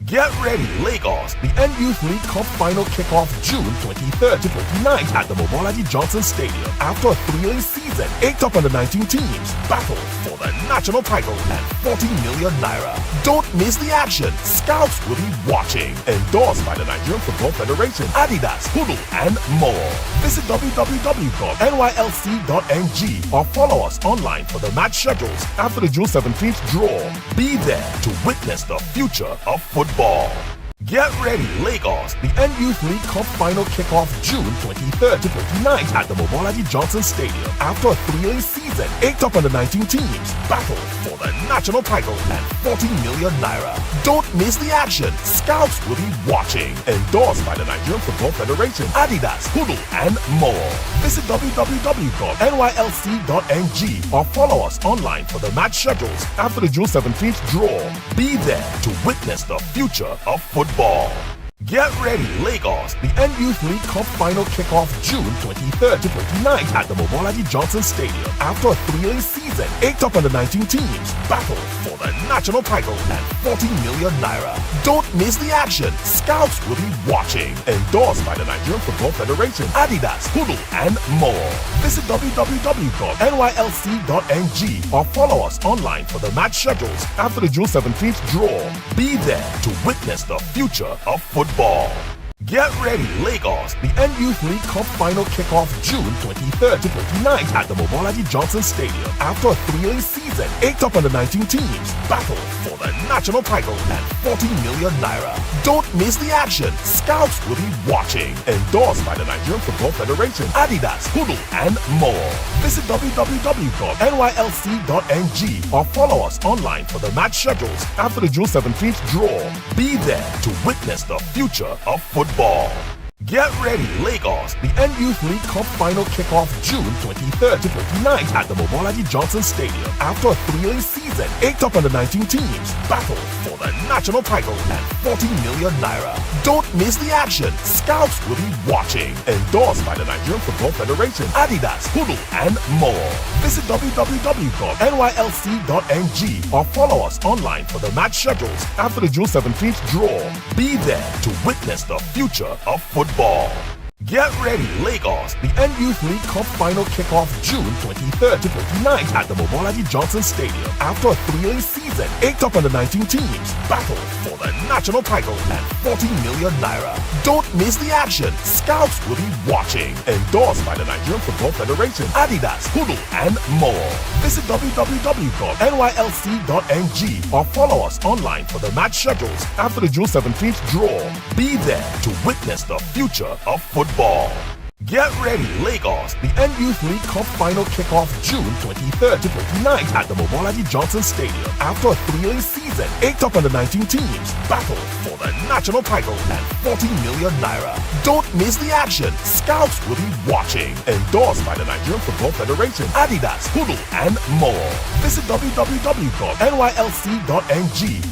Get ready, Lagos. The NYouth League Cup final kickoff June 23rd to 29th at the Mobolaji Johnson Stadium. After a thrilling season, 8 top under 19 teams battle for the national title and 40 million naira. Don't miss the action. Scouts will be watching. Endorsed by the Nigerian Football Federation, Adidas, Hulu, and more. Visit www.nylc.ng or follow us online for the match schedules after the June 17th draw. Be there to witness the future of football. Get ready, Lagos. The NYouth League Cup final kickoff June 23rd to 29th at the Mobolaji Johnson Stadium. After a thrilling season, 8 top under 19 teams battle for the national title and 40 million naira. Don't miss the action. Scouts will be watching. Endorsed by the Nigerian Football Federation, Adidas, Hulu, and more. Visit www.nylc.ng or follow us online for the match schedules after the June 17th draw. Be there to witness the future of football. Get ready, Lagos. The NYouth League Cup final kickoff June 23rd to 29th at the Mobolaji Johnson Stadium. After a thrilling season, 8 top under 19 teams battle for the national title and 40 million naira. Don't miss the action. Scouts will be watching. Endorsed by the Nigerian Football Federation, Adidas, Hulu, and more. Visit www.nylc.ng or follow us online for the match schedules after the June 17th draw. Be there to witness the future of football. Get ready, Lagos. The NYouth League Cup final kickoff June 23rd to 29th at the Mobolaji Johnson Stadium. After a thrilling season, 8 top under 19 teams battle for the national title and 40 million naira. Don't miss the action. Scouts will be watching. Endorsed by the Nigerian Football Federation, Adidas, Hulu, and more. Visit www.nylc.ng or follow us online for the match schedules after the June 17th draw. Be there to witness the future of football. Get ready, Lagos. The NYouth League Cup final kickoff June 23rd to 29th at the Mobolaji Johnson Stadium. After a thrilling season, 8 top under 19 teams battle for the national title and 40 million naira. Don't miss the action. Scouts will be watching. Endorsed by the Nigerian Football Federation, Adidas, Hulu, and more. Visit www.nylc.ng or follow us online for the match schedules after the June 17th draw. Be there to witness the future of football. Get ready, Lagos. The NYouth League Cup final kickoff June 23rd to 29th at the Mobolaji Johnson Stadium. After a thrilling season, 8 top under 19 teams battle for the national title and 40 million naira. Don't miss the action. Scouts will be watching. Endorsed by the Nigerian Football Federation, Adidas, Hulu, and more. Visit www.nylc.ng or follow us online for the match schedules after the June 17th draw. Be there to witness the future of football. Get ready, Lagos. The NYouth League Cup final kickoff June 23rd to 29th at the Mobolaji Johnson Stadium. After a thrilling season, 8 top under 19 teams battle for the national title and 40 million naira. Don't miss the action. Scouts will be watching. Endorsed by the Nigerian Football Federation, Adidas, Hulu, and more. Visit www.nylc.ng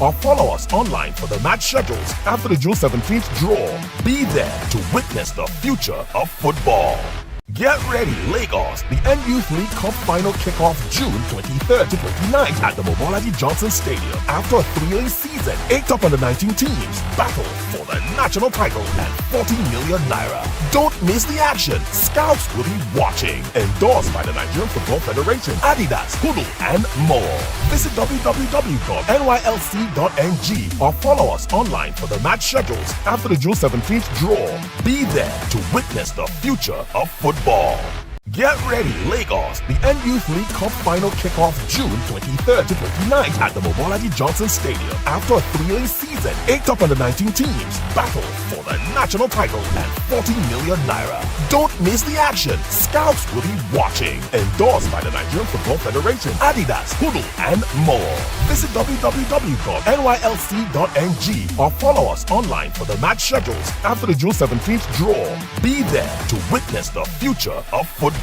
or follow us online for the match schedules after the June 17th draw. Be there to witness the future of football. Get ready, Lagos. The NYouth League Cup final kickoff June 23rd to 29th at the Mobolaji Johnson Stadium. After a thrilling season, 8 top under 19 teams battle for the national title and 40 million naira. Don't miss the action. Scouts will be watching. Endorsed by the Nigerian Football Federation, Adidas, Hulu, and more. Visit www.nylc.ng or follow us online for the match schedules after the June 17th draw. Be there to witness the future of football. Get ready, Lagos. The NYouth League Cup final kickoff June 23rd to 29th at the Mobolaji Johnson Stadium. After a thrilling season, 8 top under 19 teams battle for the national title and 40 million naira. Don't miss the action. Scouts will be watching. Endorsed by the Nigerian Football Federation, Adidas, Hulu, and more. Visit www.nylc.ng or follow us online for the match schedules after the June 17th draw. Be there to witness the future of football.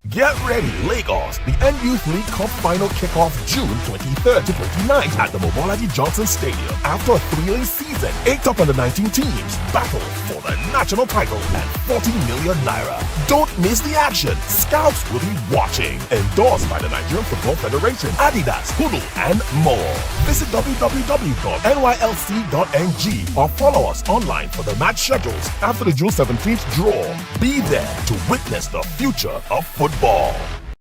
Get ready, Lagos. The N-Youth League Cup final kickoff June 23rd to 29th at the Mobolaji Johnson Stadium. After a thrilling season, 8 top under-19 teams battle for the national title and 40 million naira. Don't miss the action. Scouts will be watching. Endorsed by the Nigerian Football Federation, Adidas, Hulu, and more. Visit www.nylc.ng or follow us online for the match schedules after the June 17th draw. Be there to witness the future of football.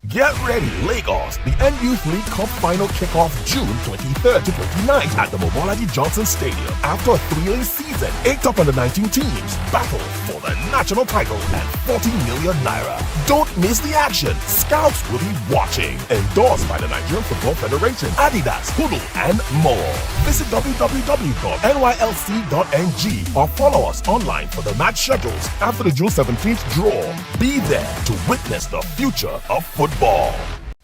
Get ready, Lagos. The N-Youth League Cup final kickoff June 23rd to 29th at the Mobolaji Johnson Stadium. After a thrilling season, 8 top under-19 teams battle for the national title and 40 million naira. Don't miss the action. Scouts will be watching. Endorsed by the Nigerian Football Federation, Adidas, Hulu, and more. Visit www.nylc.ng or follow us online for the match schedules after the June 17th draw. Be there to witness the future of football.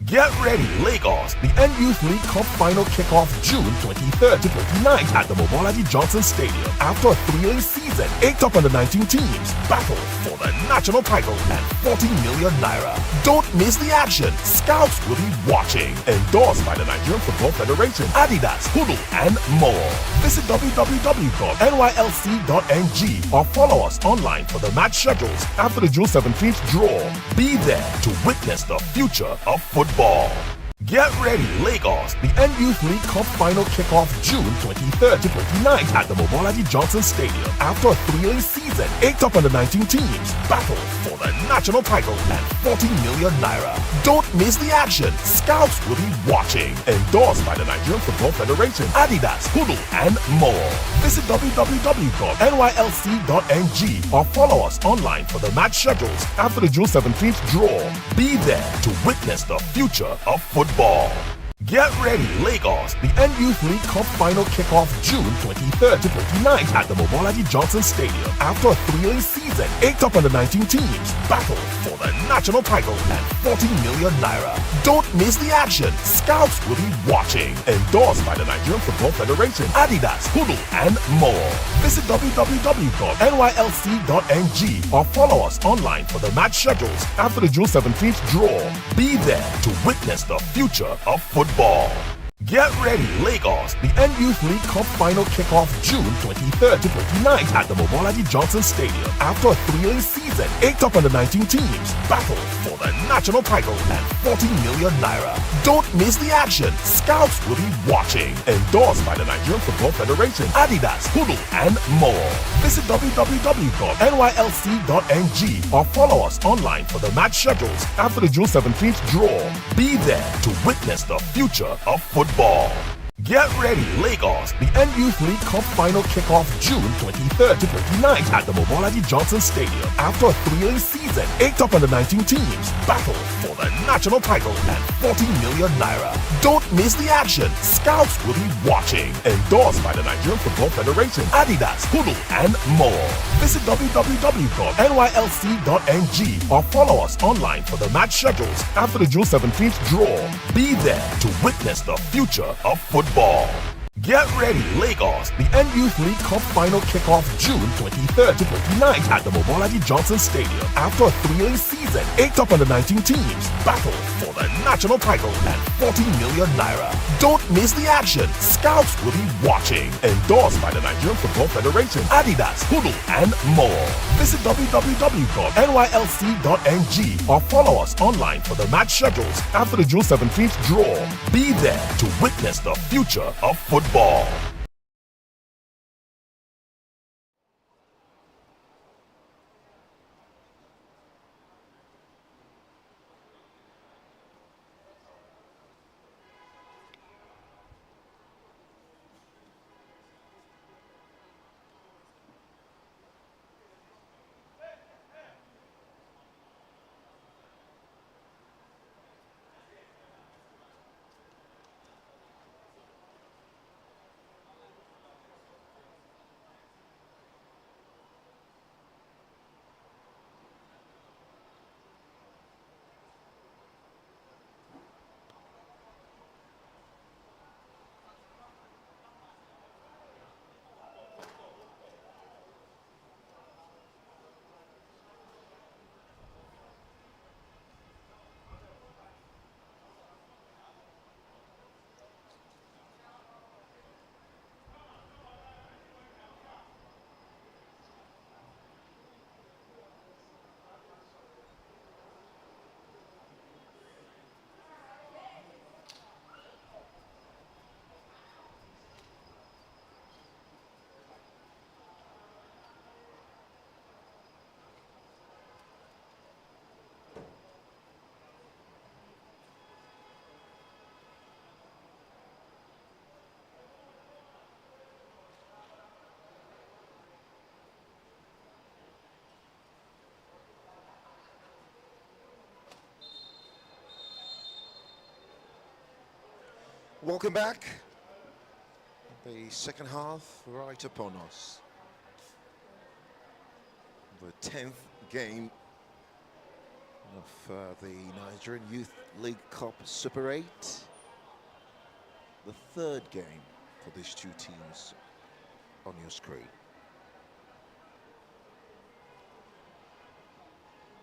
Get ready, Lagos. The N-Youth League Cup final kickoff June 23rd to 29th at the Mobolaji Johnson Stadium. After a thrilling season, 8 top under-19 teams battle for the national title and 40 million naira. Don't miss the action. Scouts will be watching. Endorsed by the Nigerian Football Federation, Adidas, Hulu, and more. Visit www.nylc.ng or follow us online for the match schedules after the June 17th draw. Be there to witness the future of football. Get ready, Lagos. The N-Youth League Cup final kickoff June 23rd to 29th at the Mobolaji Johnson Stadium. After a thrilling season, 8 top under-19 teams battle for the national title and 40 million naira. Don't miss the action. Scouts will be watching. Endorsed by the Nigerian Football Federation, Adidas, Hulu, and more. Visit www.nylc.ng or follow us online for the match schedules after the June 17th draw. Be there to witness the future of football. Get ready, Lagos. The N-Youth League Cup final kickoff June 23rd to 29th at the Mobolaji Johnson Stadium. After a thrilling season, 8 top under-19 teams battle for the national title and 40 million naira. Don't miss the action. Scouts will be watching. Endorsed by the Nigerian Football Federation, Adidas, Hulu, and more. Visit www.nylc.ng or follow us online for the match schedules after the June 17th draw. Be there to witness the future of football. Get ready, Lagos. The N-Youth League Cup final kickoff June 23rd to 29th at the Mobolaji Johnson Stadium. After a thrilling season, 8 top under-19 teams battle for the national title and 40 million naira. Don't miss the action. Scouts will be watching. Endorsed by the Nigerian Football Federation, Adidas, Hulu, and more. Visit www.nylc.ng or follow us online for the match schedules after the June 17th draw. Be there to witness the future of football. Get ready, Lagos. The N-Youth League Cup final kickoff June 23rd to 29th at the Mobolaji Johnson Stadium. After a thrilling season, 8 top under-19 teams battle for the national title and 40 million naira. Don't miss the action. Scouts will be watching. Endorsed by the Nigerian Football Federation, Adidas, Hulu, and more. Visit www.nylc.ng or follow us online for the match schedules after the June 17th draw. Be there to witness the future of football. Get ready, Lagos. The N-Youth League Cup final kickoff June 23rd to 29th at the Mobolaji Johnson Stadium. After a thrilling season, 8 top under-19 teams battle for the national title and 40 million naira. Don't miss the action. Scouts will be watching. Endorsed by the Nigerian Football Federation, Adidas, Hulu, and more. Visit www.nylc.ng or follow us online for the match schedules after the June 17th draw. Be there to witness the future of football. Welcome back. The second half right upon us. The 10th game of the Nigerian Youth League Cup Super 8. The third game for these two teams on your screen.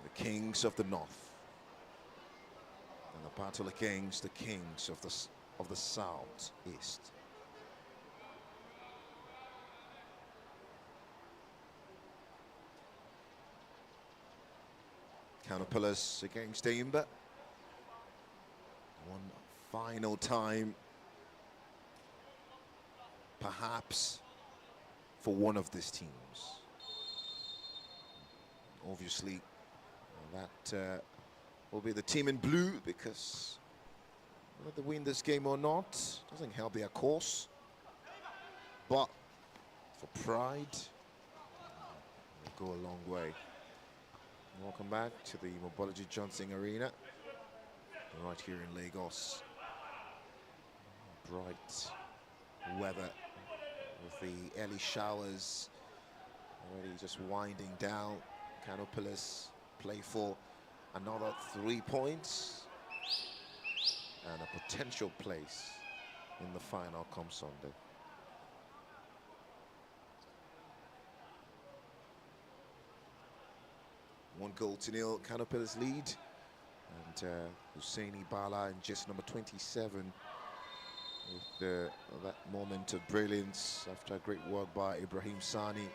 The Kings of the North and the battle against the Kings of the South East. Kano Pillars against Enyimba. One final time, perhaps, for one of these teams. Obviously, that will be the team in blue, because whether they win this game or not doesn't help their cause. But for pride, will go a long way. Welcome back to the Mobology Johnson Arena, right here in Lagos. Bright weather with the early showers already just winding down. Kano Pillars play for another 3 points and a potential place in the final come Sunday. One goal to nil, Kano Pillars lead, and Husseini Bala in just number 27 with that moment of brilliance after great work by Ibrahim Sani.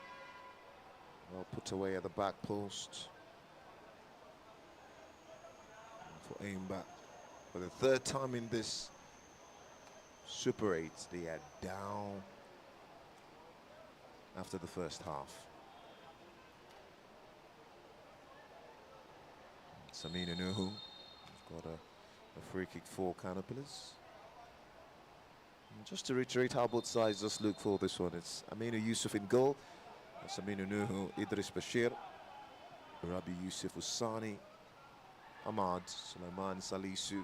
Well put away at the back post. And for Enyimba, for the third time in this Super 8, they are down after the first half. Samina Nuhu got a free kick for Kano Pillars. Just to reiterate how both sides just look for this one, it's Aminu Yusuf in goal, Samina Nuhu, Idris Bashir, Rabi Yusuf Usani, Ahmad, Sulaiman Salisu,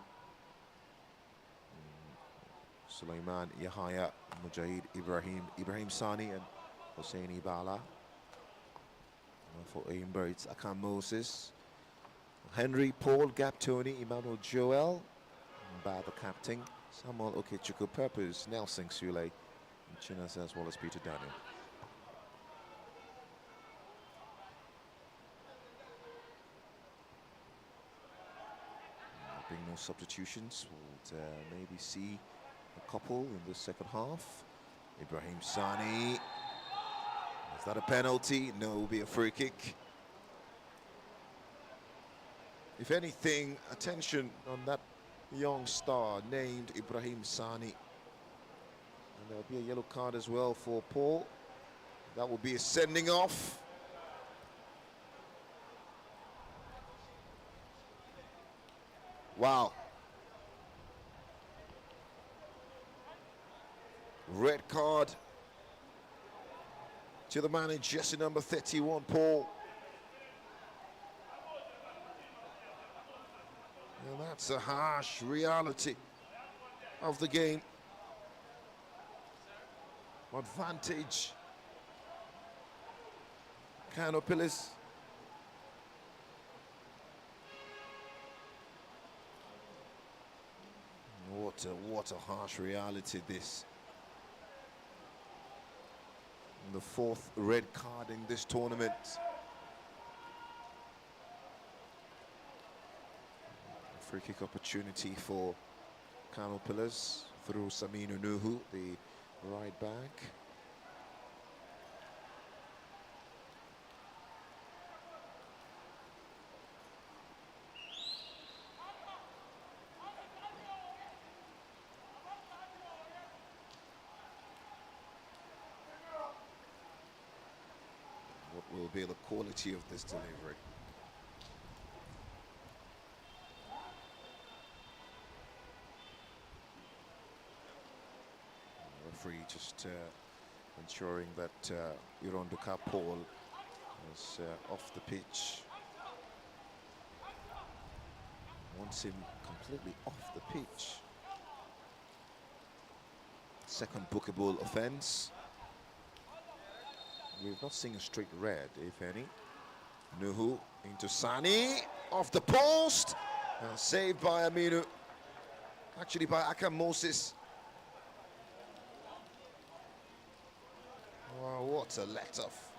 Sulaiman Yahaya, Mujahid Ibrahim Sani, and Husseini Bala. For Enyimba, it's Akan Moses, Henry, Paul, Gap Tony, Emmanuel Joel, Mba the captain, Samuel Okechukwu Purpose, Nelson Sule, and Chinas, as well as Peter Daniel. Being no substitutions, we'll maybe see a couple in the second half. Ibrahim Sani, is that a penalty? No, it will be a free kick. If anything, attention on that young star named Ibrahim Sani. And there'll be a yellow card as well for Paul. That will be a sending off. Wow. Red card to the man in jersey number 31, Paul. And that's a harsh reality of the game. Advantage. Kano Pillars. What a harsh reality this. The fourth red card in this tournament. Free kick opportunity for Kano Pillars through Saminu Nuhu, the right back. What will be the quality of this delivery? Referee just ensuring that Ironduka Paul is off the pitch. Wants him completely off the pitch. Second bookable offence. We've not seen a straight red, if any. Nuhu into Sani, off the post, saved by Aminu. Actually by Akam Moses. Wow, what a let-off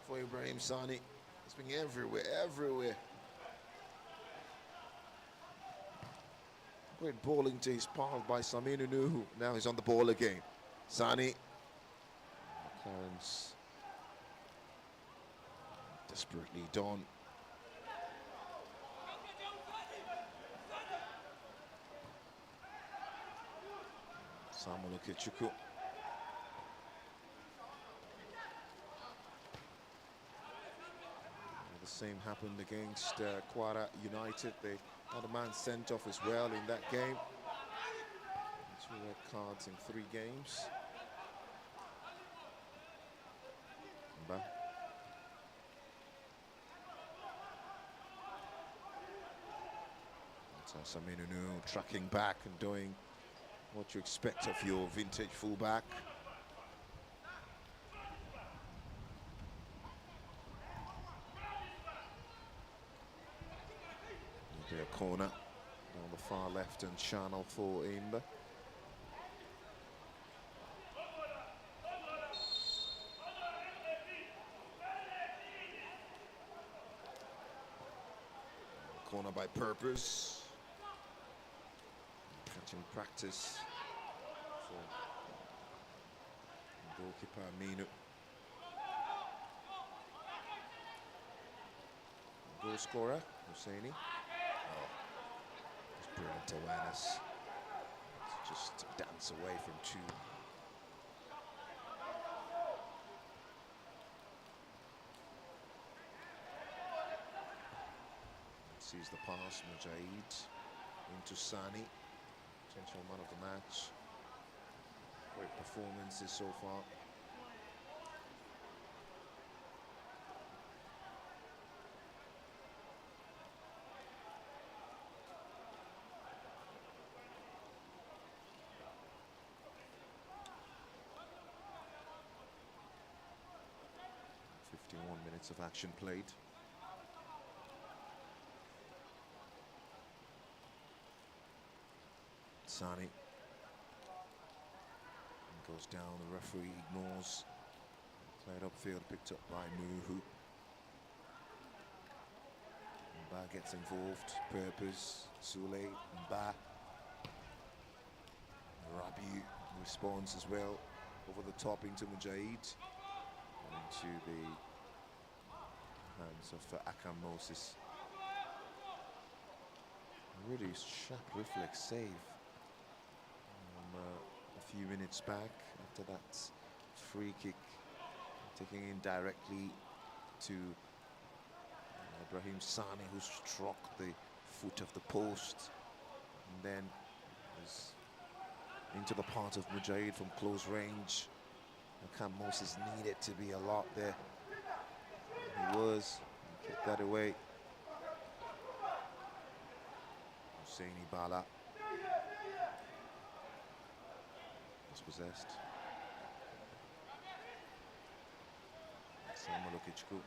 for Ibrahim Sani. It's been everywhere. Great ball into his path by Saminu Nuhu. Now he's on the ball again. Sani. Clarence. Desperately done. Samuel Okechukwu. The same happened against Kwara United. They had a man sent off as well in that game. 2 red cards in 3 games. Enyimba. Saminu tracking back and doing what you expect of your vintage fullback. There'll be a corner on the far left and channel for Enyimba. Corner by purpose. Catching practice for goalkeeper Aminu. Goal scorer Husseini. Oh, it's brilliant awareness. It's just dance away from 2. Sees the pass, Mujahid into Sani. Potential man of the match. Great performances so far. "51 minutes of action played." Sani goes down, the referee ignores. Played upfield, picked up by Nuhu. Mba gets involved, purpose, Sule, Mba. Rabi responds as well, over the top into Mujahid. And into the hands of Akam Moses. Really sharp reflex save. A few minutes back after that free kick, taking in directly to Ibrahim Sani, who struck the foot of the post and then was into the part of Mujahid from close range. Akam Moses needed to be a lot there. He was. He kicked that away. Husseini Bala. Possessed. Samuel Okechukwu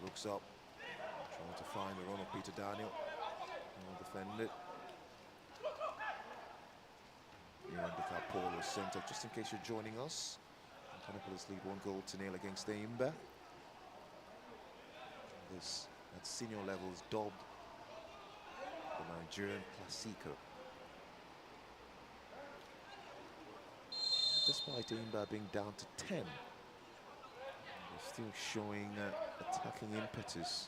looks up, trying to find the run of Peter Daniel. Well defended. Enyimba Paul was sent off. Just in case you're joining us, Kano lead 1-0 against Enyimba. This at senior level is dubbed the Nigerian Clasico. Despite Enyimba being down to 10, they're still showing attacking impetus.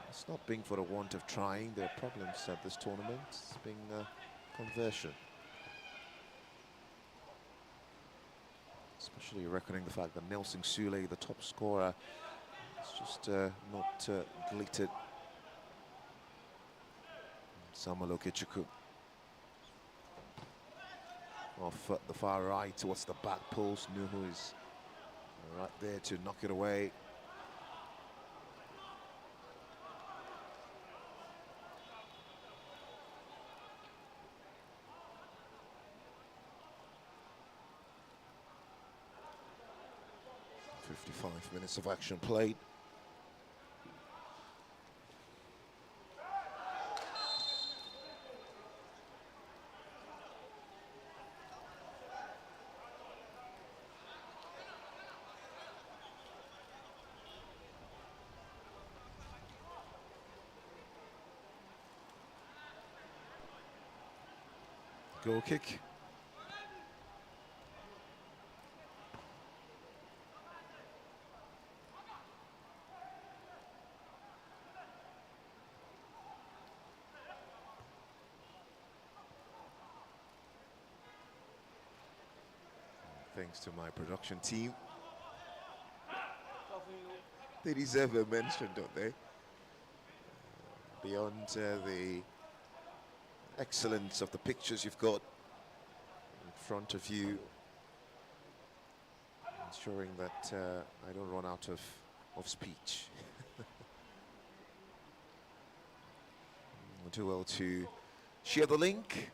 It's not being for the want of trying. There are problems at this tournament. It's being conversion. Especially reckoning the fact that Nelson Sule, the top scorer, is just not glittered. Samuel Okechukwu off at the far right towards the back post. Nuhu is right there to knock it away. 5 minutes of action played. Goal kick. Thanks to my production team. They deserve a mention, don't they? Beyond the excellence of the pictures you've got in front of you, ensuring that I don't run out of speech. Do well to share the link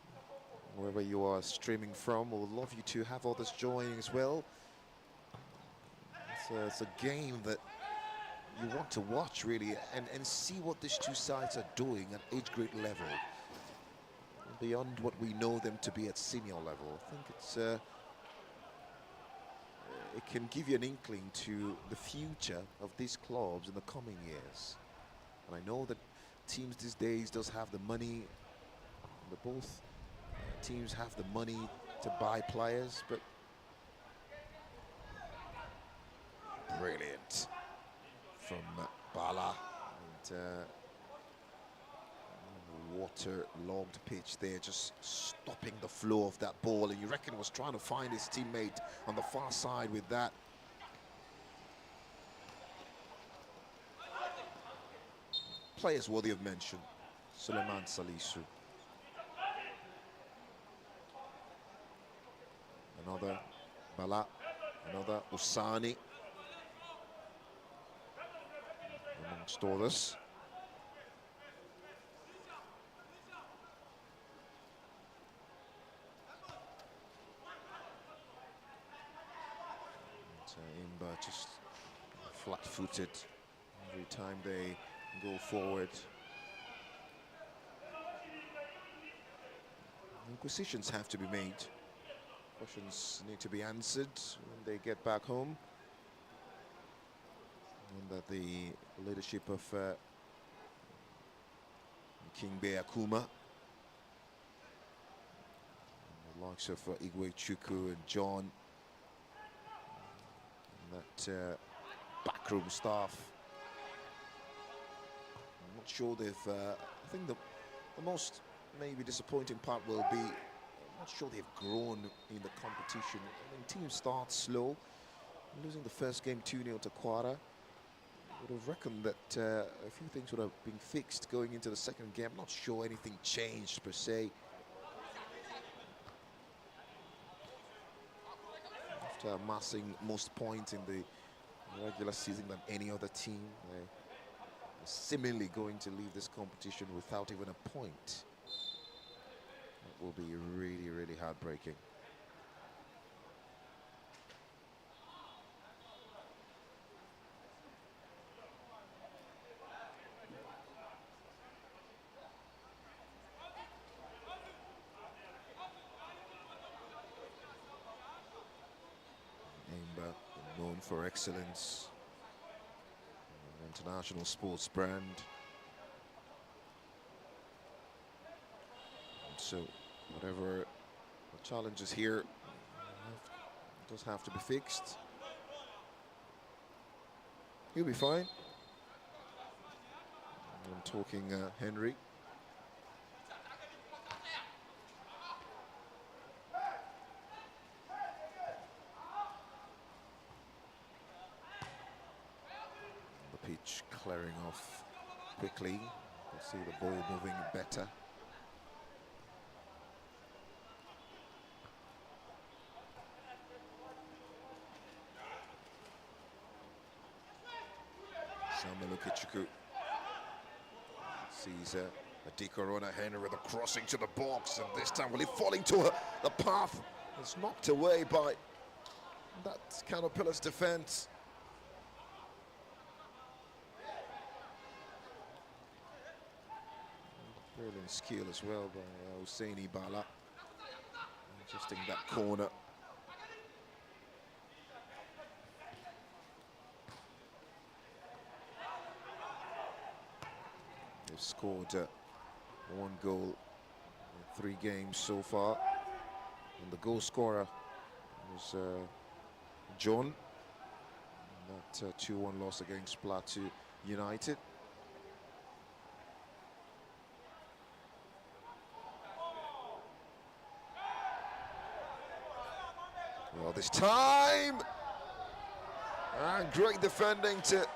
wherever you are streaming from. We'd love you to have others joining as well. It's a game that you want to watch, really, and see what these two sides are doing at age grade level, beyond what we know them to be at senior level. I think it can give you an inkling to the future of these clubs in the coming years. And I know that teams these days does have the money, both teams have the money to buy players, but brilliant from Bala, and water-logged pitch there, just stopping the flow of that ball, and you reckon was trying to find his teammate on the far side with that. Players worthy of mention: Suleiman Salisu, another Bala, another Usani, amongst others. Enyimba just flat-footed every time they go forward. Inquisitions have to be made. Questions need to be answered when they get back home. Under the leadership of Kingbe Akuma, and the likes of Igwe Chukwu and John, and that backroom staff. I'm not sure they've, I think the most maybe disappointing part will be, I'm not sure they've grown in the competition. I mean, teams start slow, losing the first game 2-0 to Kwara. Would have reckoned that a few things would have been fixed going into the second game. I'm not sure anything changed per se. After amassing most points in the regular season than any other team, they're seemingly going to leave this competition without even a point. That will be really, really heartbreaking. Enyimba, known for excellence, an international sports brand. And so whatever the challenges here does have to be fixed. He'll be fine. I'm talking Henry. The pitch clearing off quickly. You can see the ball moving better. Chukwu sees a Corona Henry with a crossing to the box, and this time will he fall into the path? It's knocked away by that Kano Pillars defense. Brilliant skill as well by Hussein Ibala. Adjusting that corner. They've scored 1 goal in 3 games so far. And the goal scorer was John. And that 2-1 loss against Plateau United. Well, this time, and great defending to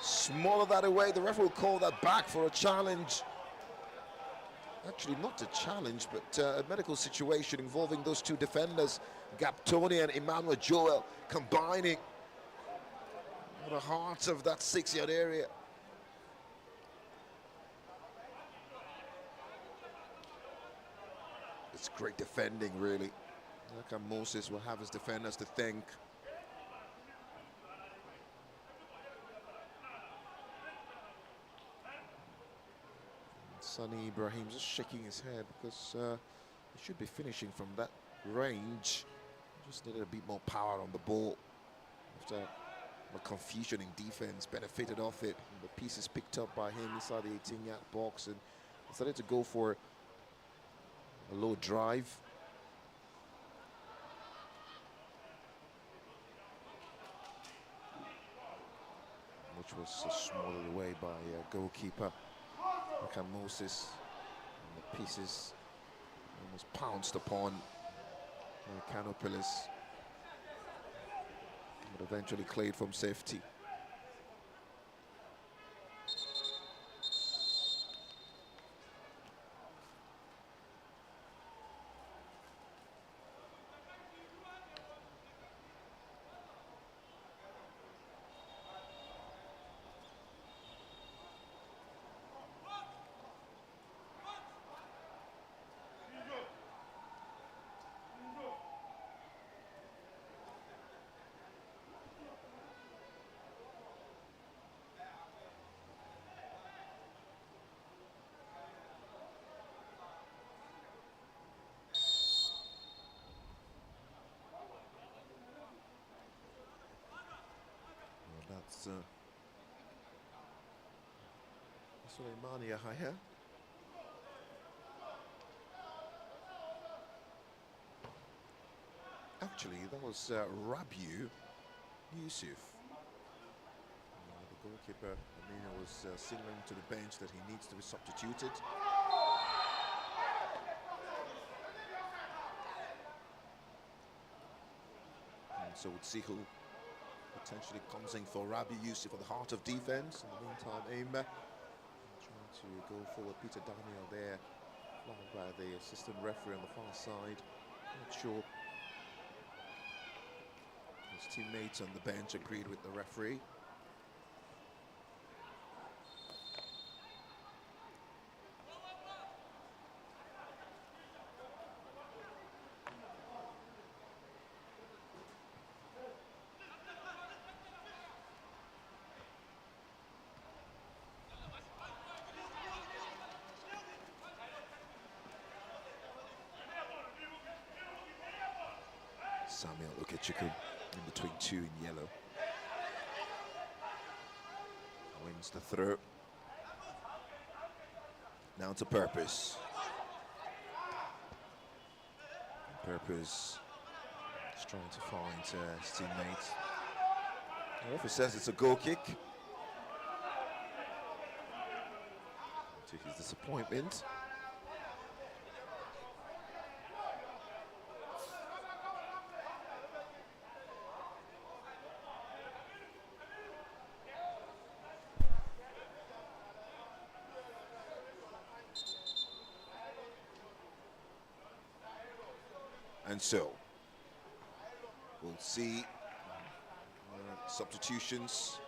smother that away. The referee will call that back for a challenge. Actually, not a challenge, but a medical situation involving those 2 defenders, Gaptoni and Emmanuel Joel, combining at the heart of that 6-yard area. It's great defending, really. Like Moses will have his defenders to thank. Sonny Ibrahim just shaking his head because he should be finishing from that range. Just needed a bit more power on the ball. After the confusion in defense, benefited off it. And the pieces picked up by him inside the 18-yard box and decided to go for a low drive. Which was smothered away by goalkeeper Moses. And the pieces almost pounced upon Kano pillars, but eventually cleared from safety. That's Suleimani Yahya. Actually, that was Rabiu Yusuf. The goalkeeper, Amina, was signaling to the bench that he needs to be substituted. And so we'll see who potentially comes in for Rabi Yusuf at the heart of defense. In the meantime, Enyimba trying to go forward. Peter Daniel there, flagged by the assistant referee on the far side. Not sure his teammates on the bench agreed with the referee. Samuel Ukechukwu in between 2 in yellow. Wins the throw. Now to Purpose. Purpose is trying to find his teammate. The referee says it's a goal kick. To his disappointment. And so, we'll see substitutions.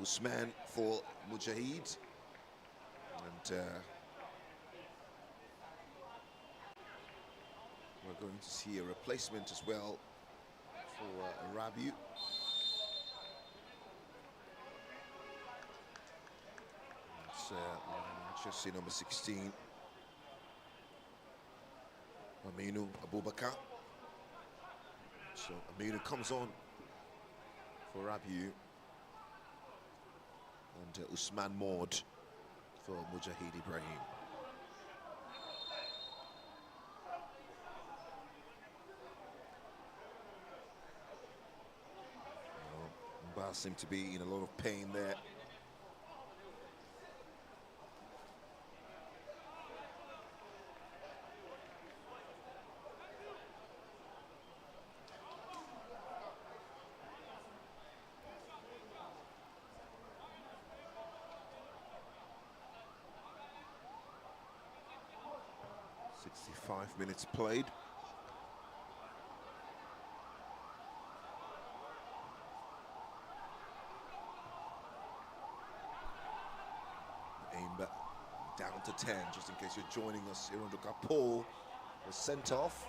Usman for Mujahid. And we're going to see a replacement as well for Rabiu. Chelsea number 16, Aminu Abubakar. So Aminu comes on for Rabiu, and Usman Maud for Mujahid Ibrahim. Mba seemed to be in a lot of pain there. Minutes played. Enyimba down to 10, just in case you're joining us. Irunduka Paul was sent off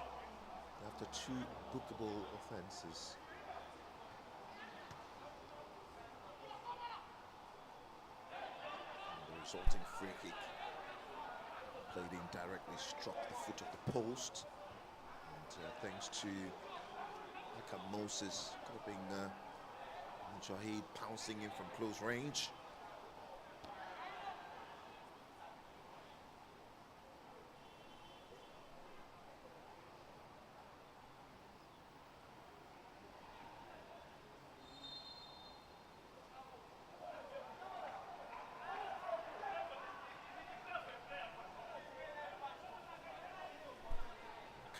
after 2 bookable offences. And the resulting free kick, played in directly, struck the foot of the post, and thanks to Moses coping, Shahid pouncing in from close range.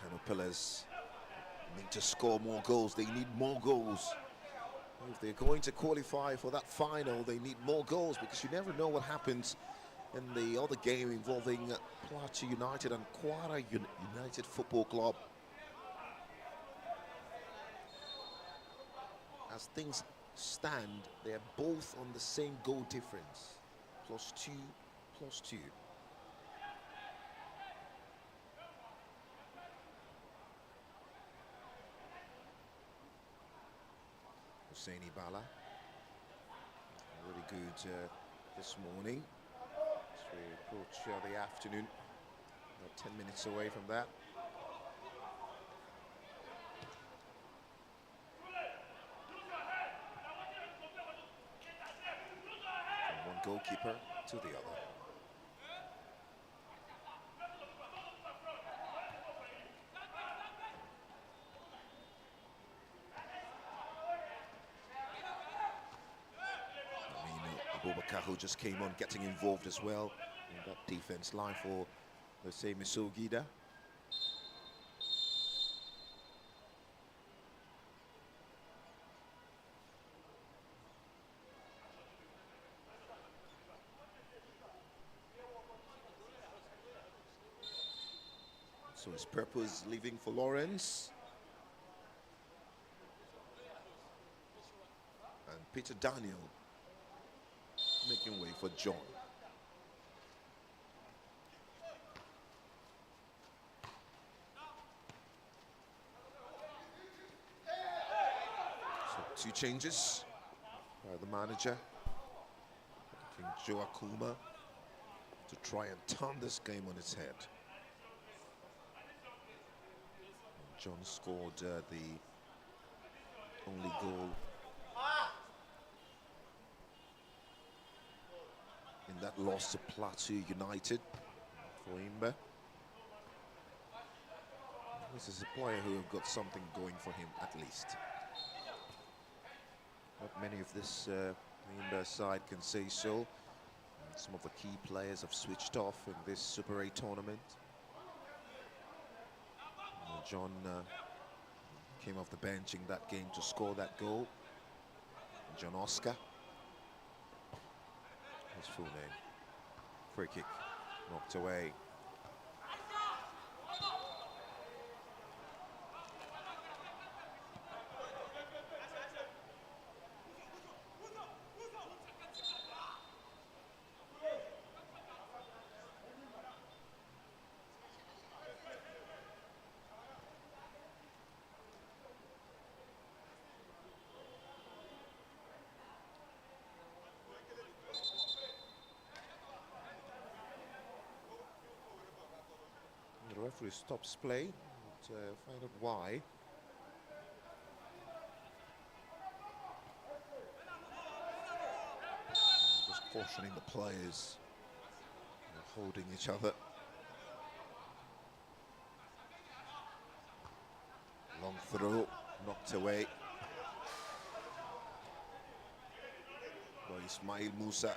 Kano Pillars need to score more goals. They need more goals. If they're going to qualify for that final, they need more goals, because you never know what happens in the other game involving Plateau United and Kwara United Football Club. As things stand, they are both on the same goal difference, +2, +2. Husseini Bala, really good this morning as we approach the afternoon. About 10 minutes away from that. From one goalkeeper to the other. Abubakar, who just came on, getting involved as well in that defense line for, let's say, Misogida. So his purpose leaving for Lawrence. And Peter Daniel making way for John. So 2 changes by the manager, King Joe Akuma, to try and turn this game on its head. John scored the only goal in that loss to Plateau United for Enyimba. This is a player who have got something going for him, at least. Not many of this Enyimba side can say so. Some of the key players have switched off in this Super 8 tournament. John came off the bench in that game to score that goal. John Oscar. His full name. Free kick, knocked away. The referee stops play. Find out why. Just cautioning the players. They're holding each other. Long throw, knocked away by Ismail Musa.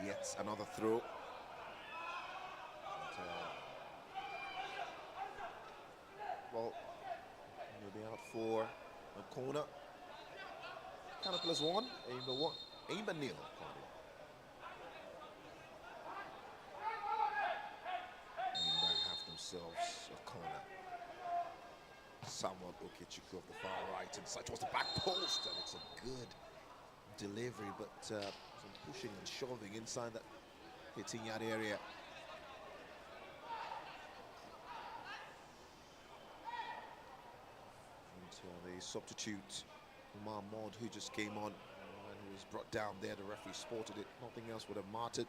Yet another throw. And, well, he'll be out for a corner. Kano plus 1, Enyimba 1, Enyimba 0. Enyimba have themselves a corner. Somewhat Okechukwu of the far right inside towards the back post, and it's a good delivery, but some pushing and shoving inside that 18-yard area. And the substitute, Umar Mod, who just came on and who was brought down there, the referee spotted it. Nothing else would have mattered.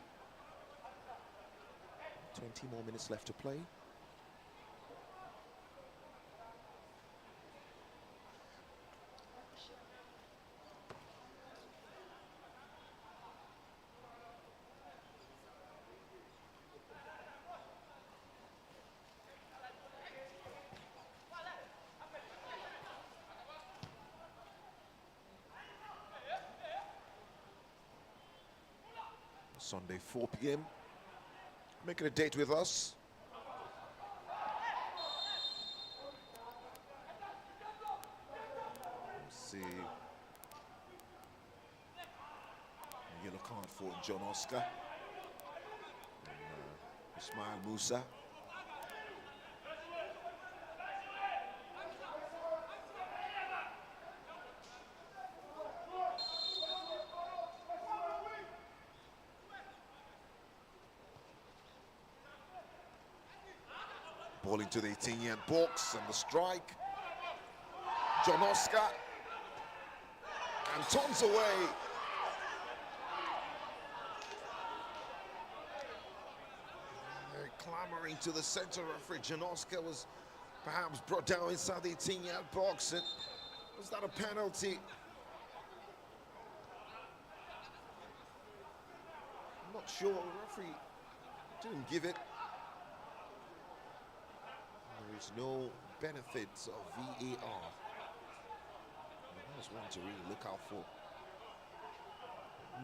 20 more minutes left to play. Sunday, 4 p.m. Make it a date with us. Let's see. A yellow card for John Oscar. And, Ismail Musa. Ball into the 18-yard box and the strike. John Oscar. And turns away. They're clamoring to the center. Referee John Oscar was perhaps brought down inside the 18-yard box. And was that a penalty? I'm not sure. The referee didn't give it. There's no benefits of VAR. That's one to really look out for.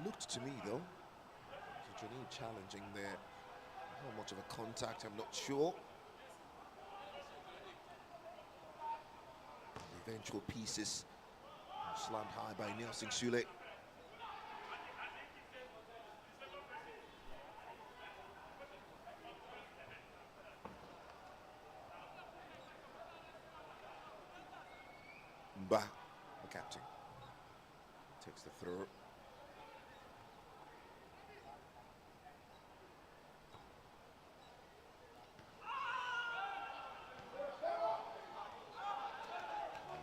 Looked to me though, Janine challenging there. How much of a contact, I'm not sure. The eventual pieces slammed high by Nelson Sule. Mba, the captain, takes the throw.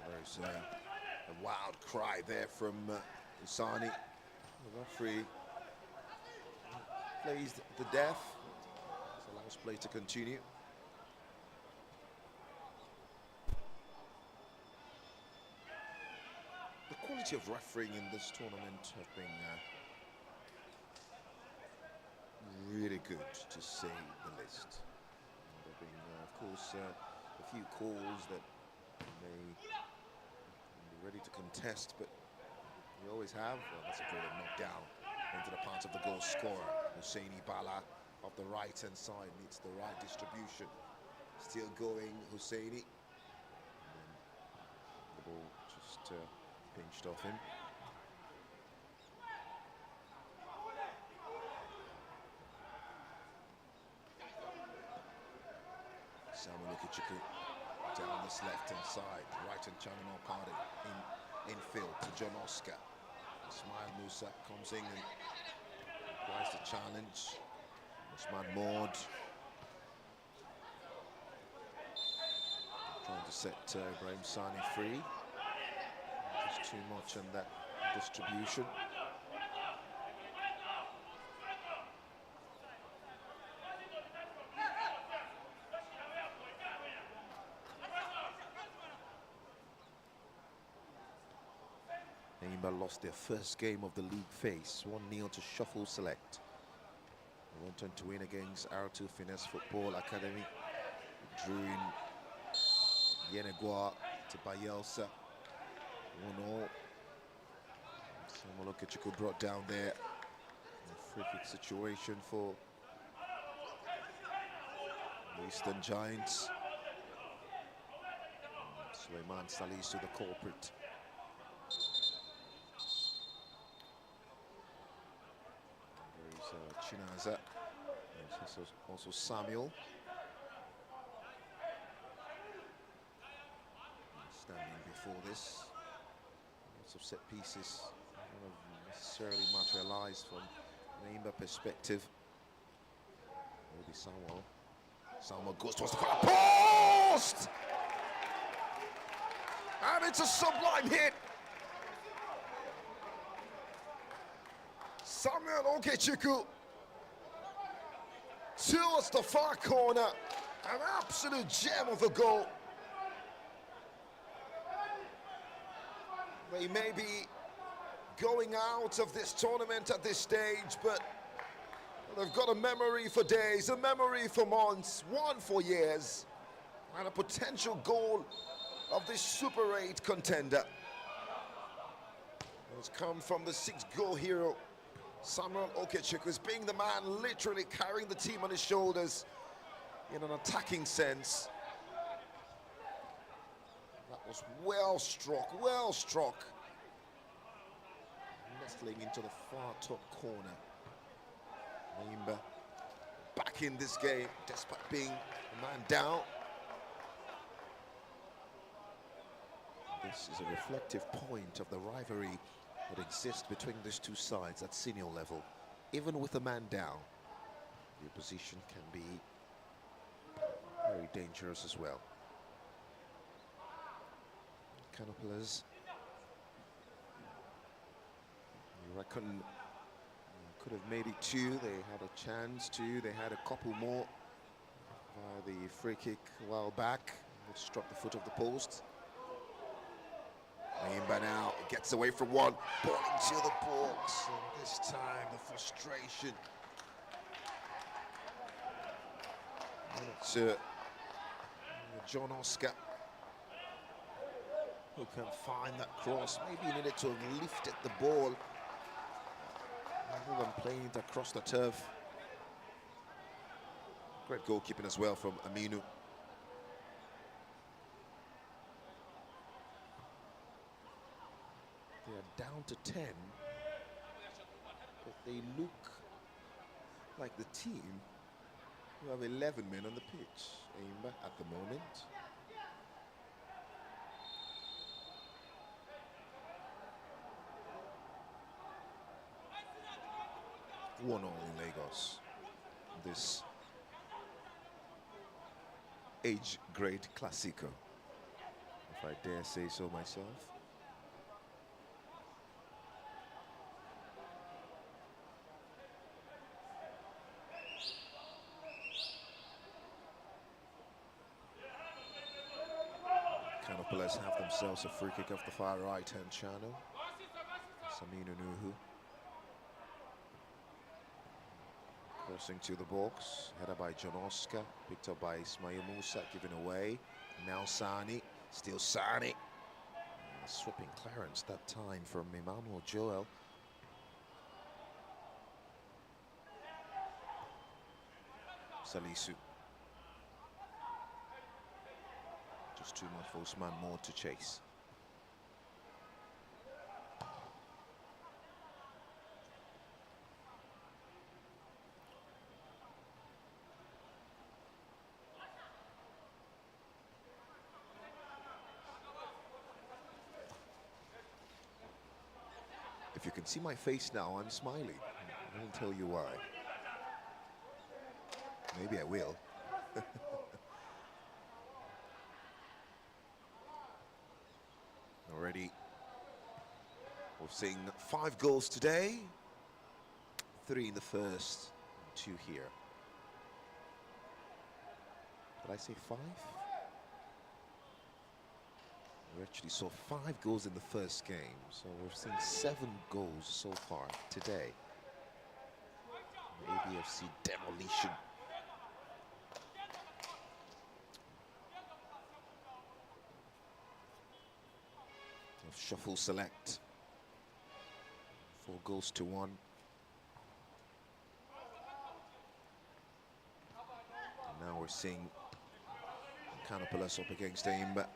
There's a wild cry there from Usani. The referee plays the death. It allows play to continue. The quality of refereeing in this tournament have been really good, to say the least. There have been, of course, a few calls that may be ready to contest, but we always have. Well, that's a brilliant knockdown into the path of the goal scorer. Husseini Bala off the right-hand side needs the right distribution. Still going, Husseini. The ball just pinched off him. Samuel Okechukwu down this left-hand side, right-hand channel party in infield to John Oscar. Ismail Musa comes in and applies the challenge. Usman Maud trying to set Ibrahim Sani free. Just too much on that distribution. lost their first game of the league phase, 1-0 to Shuffle Select. They went on to win against R2 Finesse Football Academy. Drew in Yenegua to Bayelsa, 1-0. Samuel Okechukwu brought down there. A free kick situation for the Eastern Giants. Suleiman Salisu, the culprit. There is Chinaza. There's also Samuel. Standing before this. Lots of set pieces. Not necessarily materialized from an Enyimba perspective. Maybe Samuel. Samuel goes towards the corner post! And it's a sublime hit. Samuel Okechukwu towards the far corner. An absolute gem of a goal. They may be going out of this tournament at this stage, but they've got a memory for days, a memory for months, one for years, and a potential goal of this Super 8 contender. It's come from the 6-goal hero, Samuel Okechukwu, as being the man literally carrying the team on his shoulders in an attacking sense. That was well struck, well struck. Nestling into the far top corner. Enyimba back in this game despite being a man down. This is a reflective point of the rivalry that exists between these two sides at senior level. Even with a man down, the opposition can be very dangerous as well. Kano players, you reckon could have made it 2. They had a chance to. They had a couple more via the free kick a while back, which struck the foot of the post. Enyimba now gets away from one, ball into the box, and this time the frustration. And it's John Oscar who can find that cross. Maybe he needed to have lifted the ball rather than playing it across the turf. Great goalkeeping as well from Aminu. They are down to 10, but they look like the team who have 11 men on the pitch. Enyimba at the moment. One all in Lagos. This age grade Clasico, if I dare say so myself. Kano players have themselves a free kick off the far right hand channel. Saminu Nuhu crossing to the box, header by John Oscar, picked up by Ismail Musa, given away. Now Sani, still Sani. Sweeping clearance that time from Emmanuel Joel. Salisu. Just too much for Usman more to chase. If you can see my face now, I'm smiling. I won't tell you why. Maybe I will. Already, we've seen 5 goals today. 3 in the first, 2 here. Did I say 5? We actually saw 5 goals in the first game, so we've seen 7 goals so far today. ABFC demolition. Of shuffle select. 4 goals to 1. And now we're seeing Kano up against Enyimba.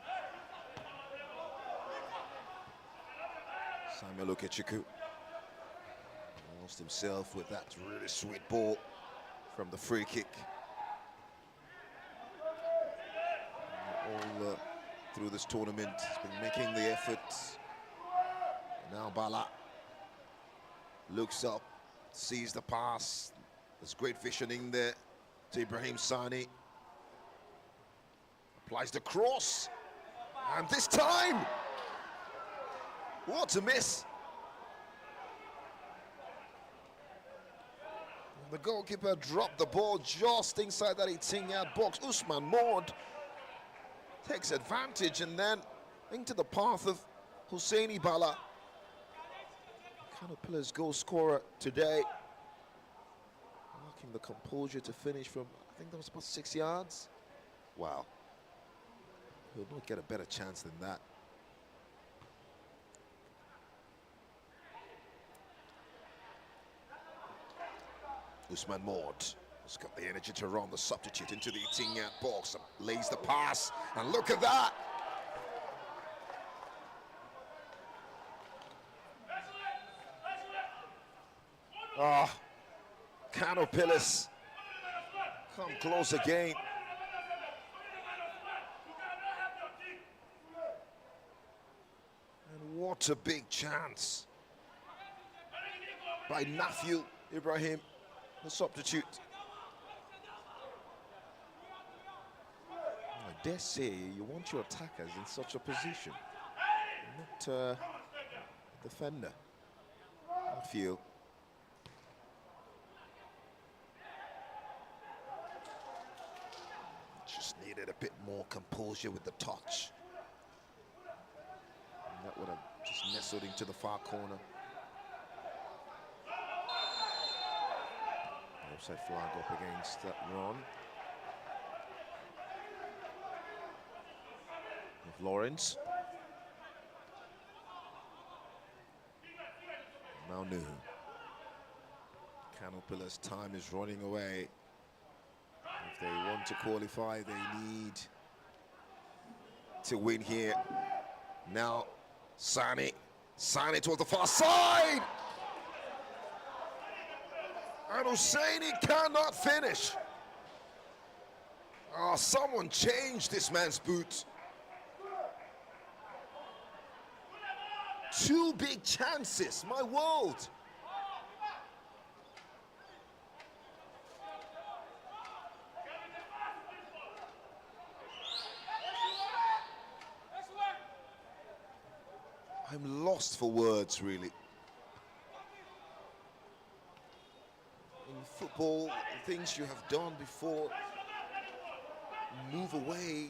Samuel Okechukwu lost himself with that really sweet ball from the free kick. All through this tournament, he's been making the effort. Now Bala looks up, sees the pass. There's great visioning there to Ibrahim Sani. Applies the cross, and this time, what a miss! The goalkeeper dropped the ball just inside that 18-yard box. Usman Maud takes advantage and then into the path of Husseini Bala. Kano Pillars goal scorer today. Marking the composure to finish from, I think that was about 6 yards. Wow. He'll not get a better chance than that. Usman Maud has got the energy to run the substitute into the 18-yard box and lays the pass, and look at that! Ah, Kano Pillars come close again. And what a big chance by Nafiu Ibrahim, the substitute. I dare say you want your attackers in such a position, not a defender. Nafiu. Just needed a bit more composure with the touch. And that would have just nestled into the far corner. Offside flag up against that run of Lawrence. Now Nuhu. Kano Pillars' time is running away. If they want to qualify, they need to win here. Now Sani towards the far side! And Husseini cannot finish. Oh, someone changed this man's boot. 2 big chances, my world. I'm lost for words, really. In football, the things you have done before move away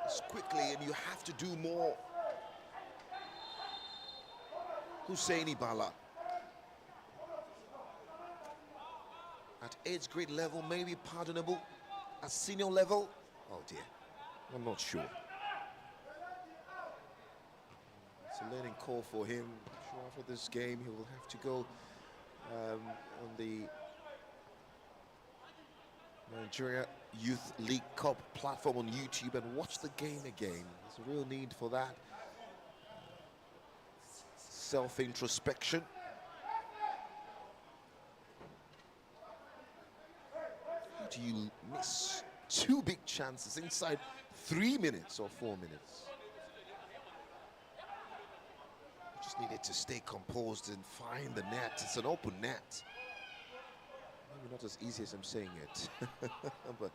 as quickly, and you have to do more. Husseini Bala at 8th grade level, maybe pardonable. At senior level, oh dear, I'm not sure. It's a learning call for him. I'm sure after this game he will have to go on the Nigeria Youth League Cup platform on YouTube and watch the game again. There's a real need for that. Self-introspection. How do you miss 2 big chances inside 3 minutes or 4 minutes? You just needed to stay composed and find the net. It's an open net. Maybe not as easy as I'm saying it, but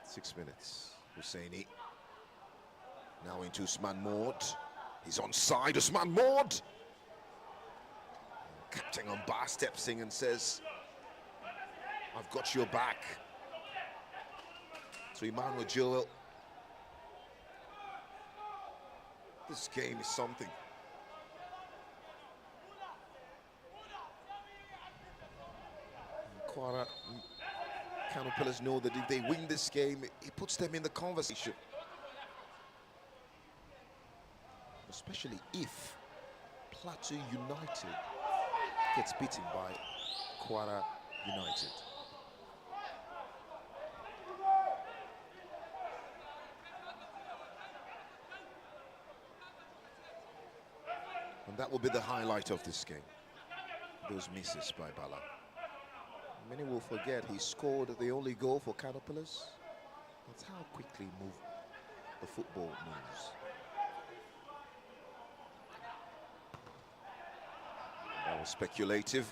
6 minutes. Husseini now into Usman Maud. He's onside. Usman Maud. Captain on bar steps in and says, "I've got your back." To Emmanuel Joel. This game is something. Kano Pillars know that if they win this game, it puts them in the conversation. Especially if Plateau United gets beaten by Kwara United. And that will be the highlight of this game. Those misses by Bala. Many will forget he scored the only goal for Kano Pillars. That's how quickly the football moves. That was speculative.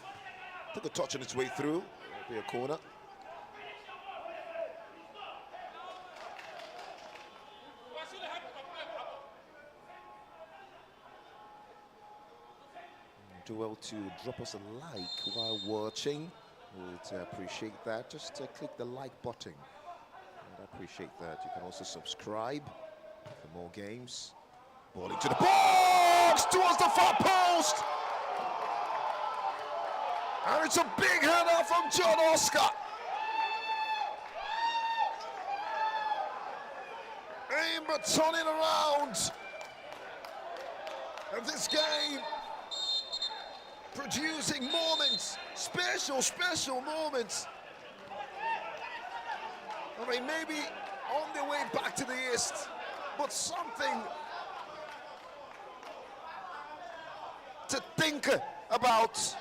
Took a touch on its way through. It'll be a corner. Do well to drop us a like while watching. We'd appreciate that. Just click the like button. I'd appreciate that. You can also subscribe for more games. Ball into the box towards the far post. And it's a big header from John Oscar. Enyimba turning around. And this game producing moments, special moments. I mean, maybe on their way back to the east, but something to think about.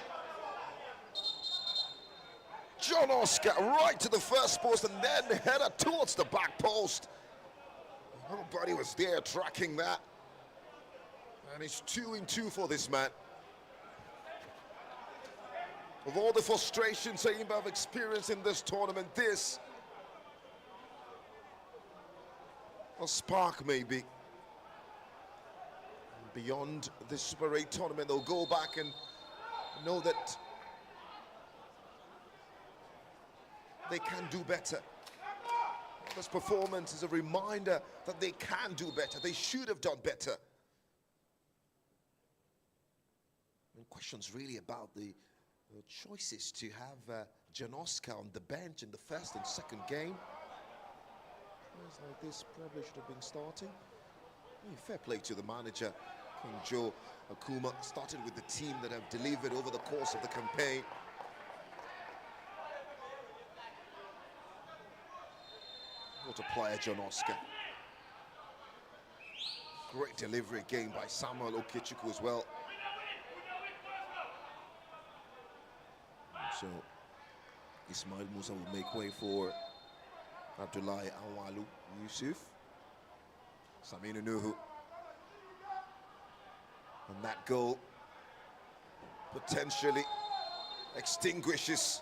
John Oscar right to the first post and then the header towards the back post. Nobody was there tracking that. And it's 2-2 for this man. Of all the frustrations Enyimba have experienced in this tournament, this a spark maybe. Beyond this Super 8 tournament, they'll go back and know that they can do better. This performance is a reminder that they can do better. They should have done better. And questions really about the choices to have John Oscar on the bench in the first and second game. Players like this probably should have been starting. Fair play to the manager, King Joe Akuma, started with the team that have delivered over the course of the campaign. What a player, John Oscar. Great delivery again by Samuel Okechukwu as well. So Ismail Musa will make way for Abdullahi Awalu Yusuf. Saminu Nuhu. And that goal potentially extinguishes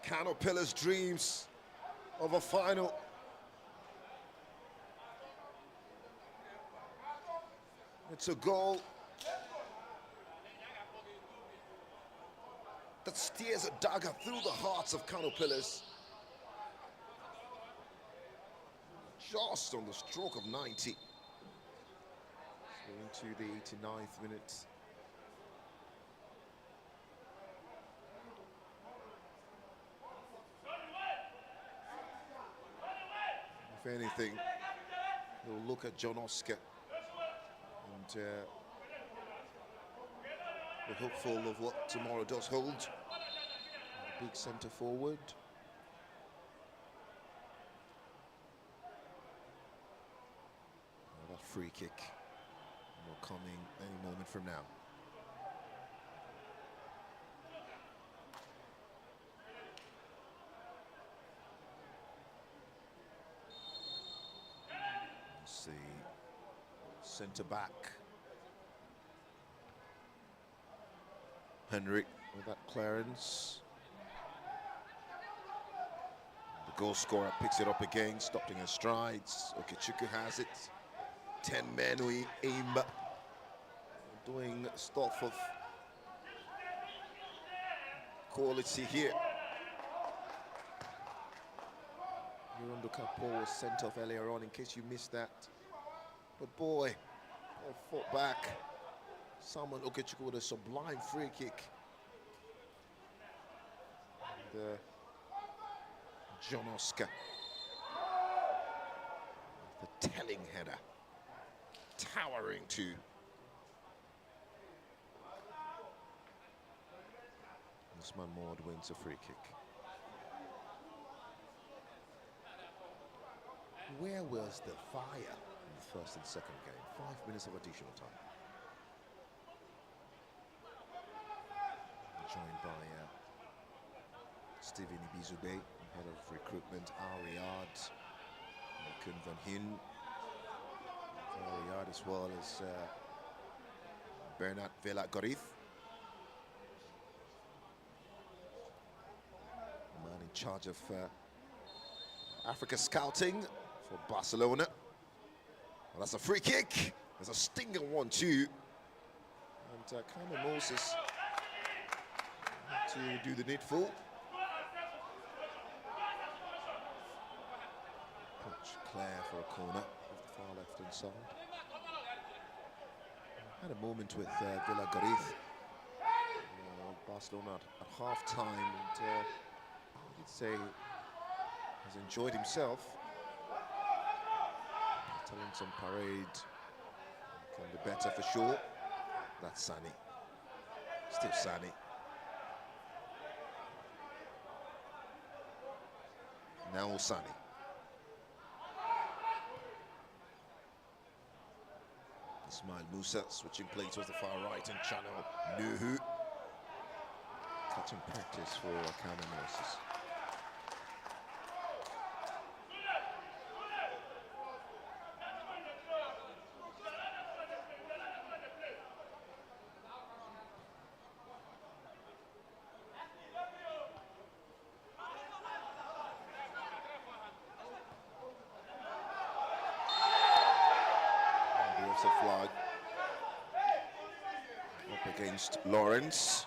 Kano Pillars' dreams of a final. It's a goal that steers a dagger through the hearts of Kano Pillars. Just on the stroke of 90. So into the 89th minute. If anything, we'll look at John Oscar and we're hopeful of what tomorrow does hold. Big centre forward. That free kick will come in any moment from now. Let's see, centre back Henry with that clearance. The goal scorer picks it up again, stopped in his strides. Okechukwu has it. 10 men with Enyimba doing stuff of quality here. Yurondo Kapo was sent off earlier on in case you missed that. But boy, Fought back. Samuel Okechukwu with a sublime free kick. And, John Oscar. The telling header. Towering too. Usman Maud wins a free kick. Where was the fire in the first and second game? 5 minutes of additional time. Joined by Stephen Ibizube, head of recruitment, Ariad, Kun Van Hin, Ariad, as well as Bernard Vela Gorith, the man in charge of Africa scouting for Barcelona. Well, that's a free kick. There's a stinger one too. And Kano Moses to do the needful. Punch Claire for a corner off the far left hand side. Had a moment with Villa Garith. Barcelona at half time, and he'd say has enjoyed himself. Talents on parade can be better for sure. That's Sani. Still Sani. Now Sani. Ismail Musa switching play towards the far right and channel Nuhu. Catching practice for Kano Moses. Flag up against Lawrence.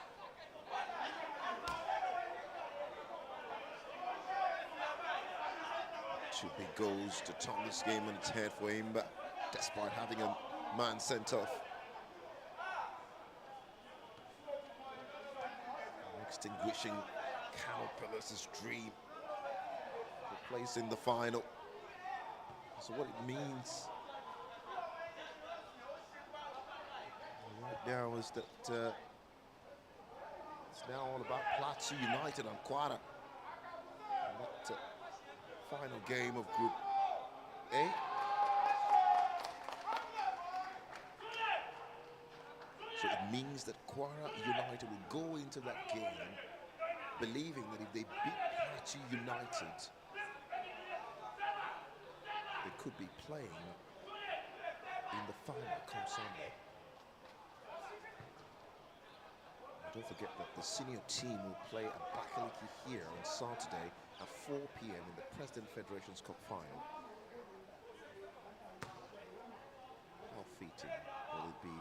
Two big goals to turn this game on its head for Enyimba, despite having a man sent off. Extinguishing Kano Pillars' dream for place in the final. So what it means right now is that it's now all about Plateau United and Kwara. And that final game of Group A. So it means that Kwara United will go into that game believing that if they beat Plateau United, they could be playing in the final come Sunday. Don't forget that the senior team will play at Bakaliki here on Saturday at 4 p.m. in the President Federation's Cup final. How fitting will it be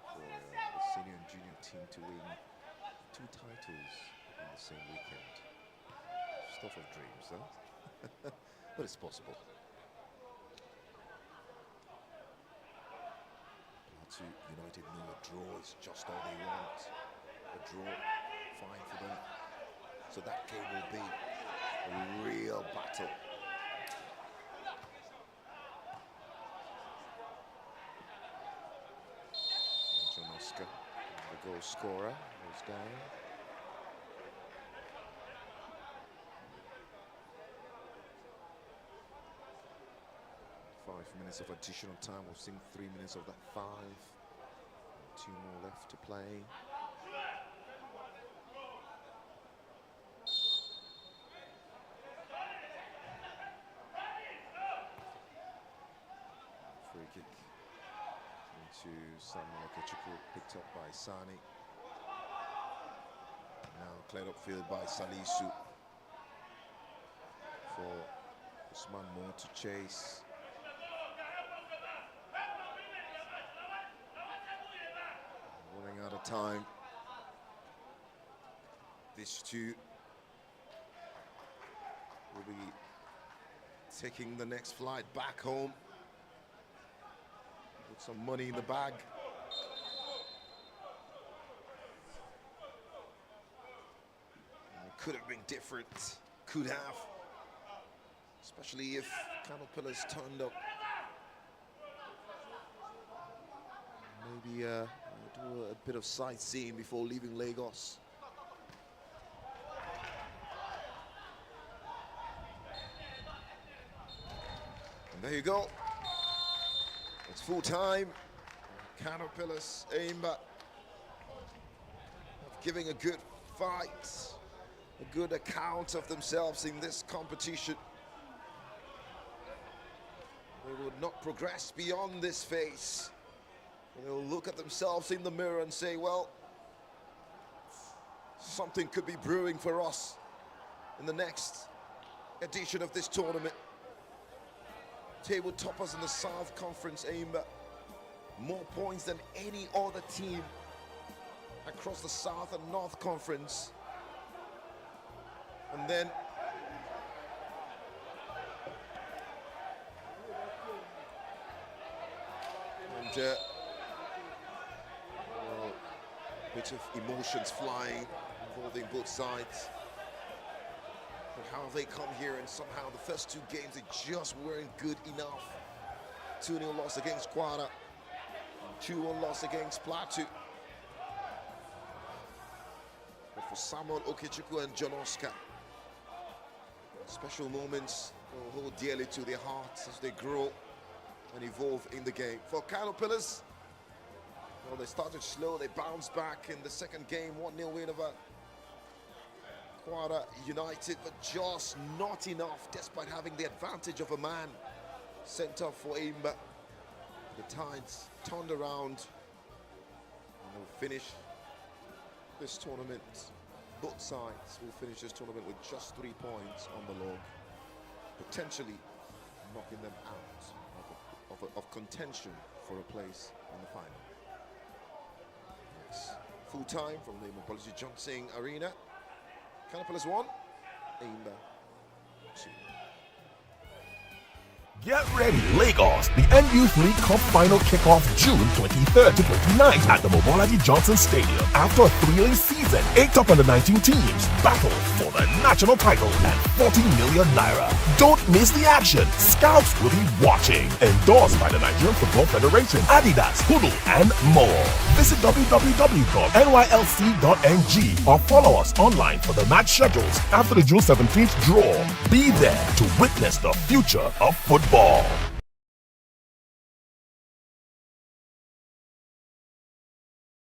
for the senior and junior team to win 2 titles in the same weekend? Stuff of dreams, huh? But it's possible. United know a draw is just all they want. A draw, fine for them. So that game will be a real battle. John Oscar, the goal scorer, goes down. Minutes of additional time. We've seen 3 minutes of that 5. 2 more left to play. Free kick into Samuel Okechukwu, picked up by Sani. Now cleared upfield by Salisu for Usman Moore to chase. Running out of time. These two will be taking the next flight back home. Put some money in the bag. And it could have been different. Could have. Especially if Kano Pillars turned up. Maybe do a bit of sightseeing before leaving Lagos. And there you go. It's full time. Kano Pillars, Enyimba, giving a good fight, a good account of themselves in this competition. They would not progress beyond this phase. They'll look at themselves in the mirror and say, well, something could be brewing for us in the next edition of this tournament. Table toppers in the South Conference, Enyimba. More points than any other team across the South and North Conference. And then bit of emotions flying involving both sides. But how they come here and somehow the first two games they just weren't good enough. 2-0 loss against Kwara, 2-1 loss against Plateau. But for Samuel Okechukwu and John Oscar, special moments will hold dearly to their hearts as they grow and evolve in the game. For Kano Pillars, well, they started slow, they bounced back in the second game, 1-0 win over Kwara United, but just not enough despite having the advantage of a man sent off for Enyimba. The Tides turned around and will finish this tournament. Both sides will finish this tournament with just 3 points on the log, potentially knocking them out of contention for a place in the final. It's full time from the Mobology Johnson Arena. Kano Pillars 1, Enyimba 2. Get ready, Lagos. The Youth League Cup final kickoff June 23rd to 29th at the Mobology Johnson Stadium. After a thrilling season, 8 top under 19 teams battle for the national title and 40 million naira. Don't miss the action. Scouts will be watching. Endorsed by the Nigerian Football Federation, Adidas, Hulu, and more. Visit www.nylc.ng or follow us online for the match schedules after the June 17th draw. Be there to witness the future of football.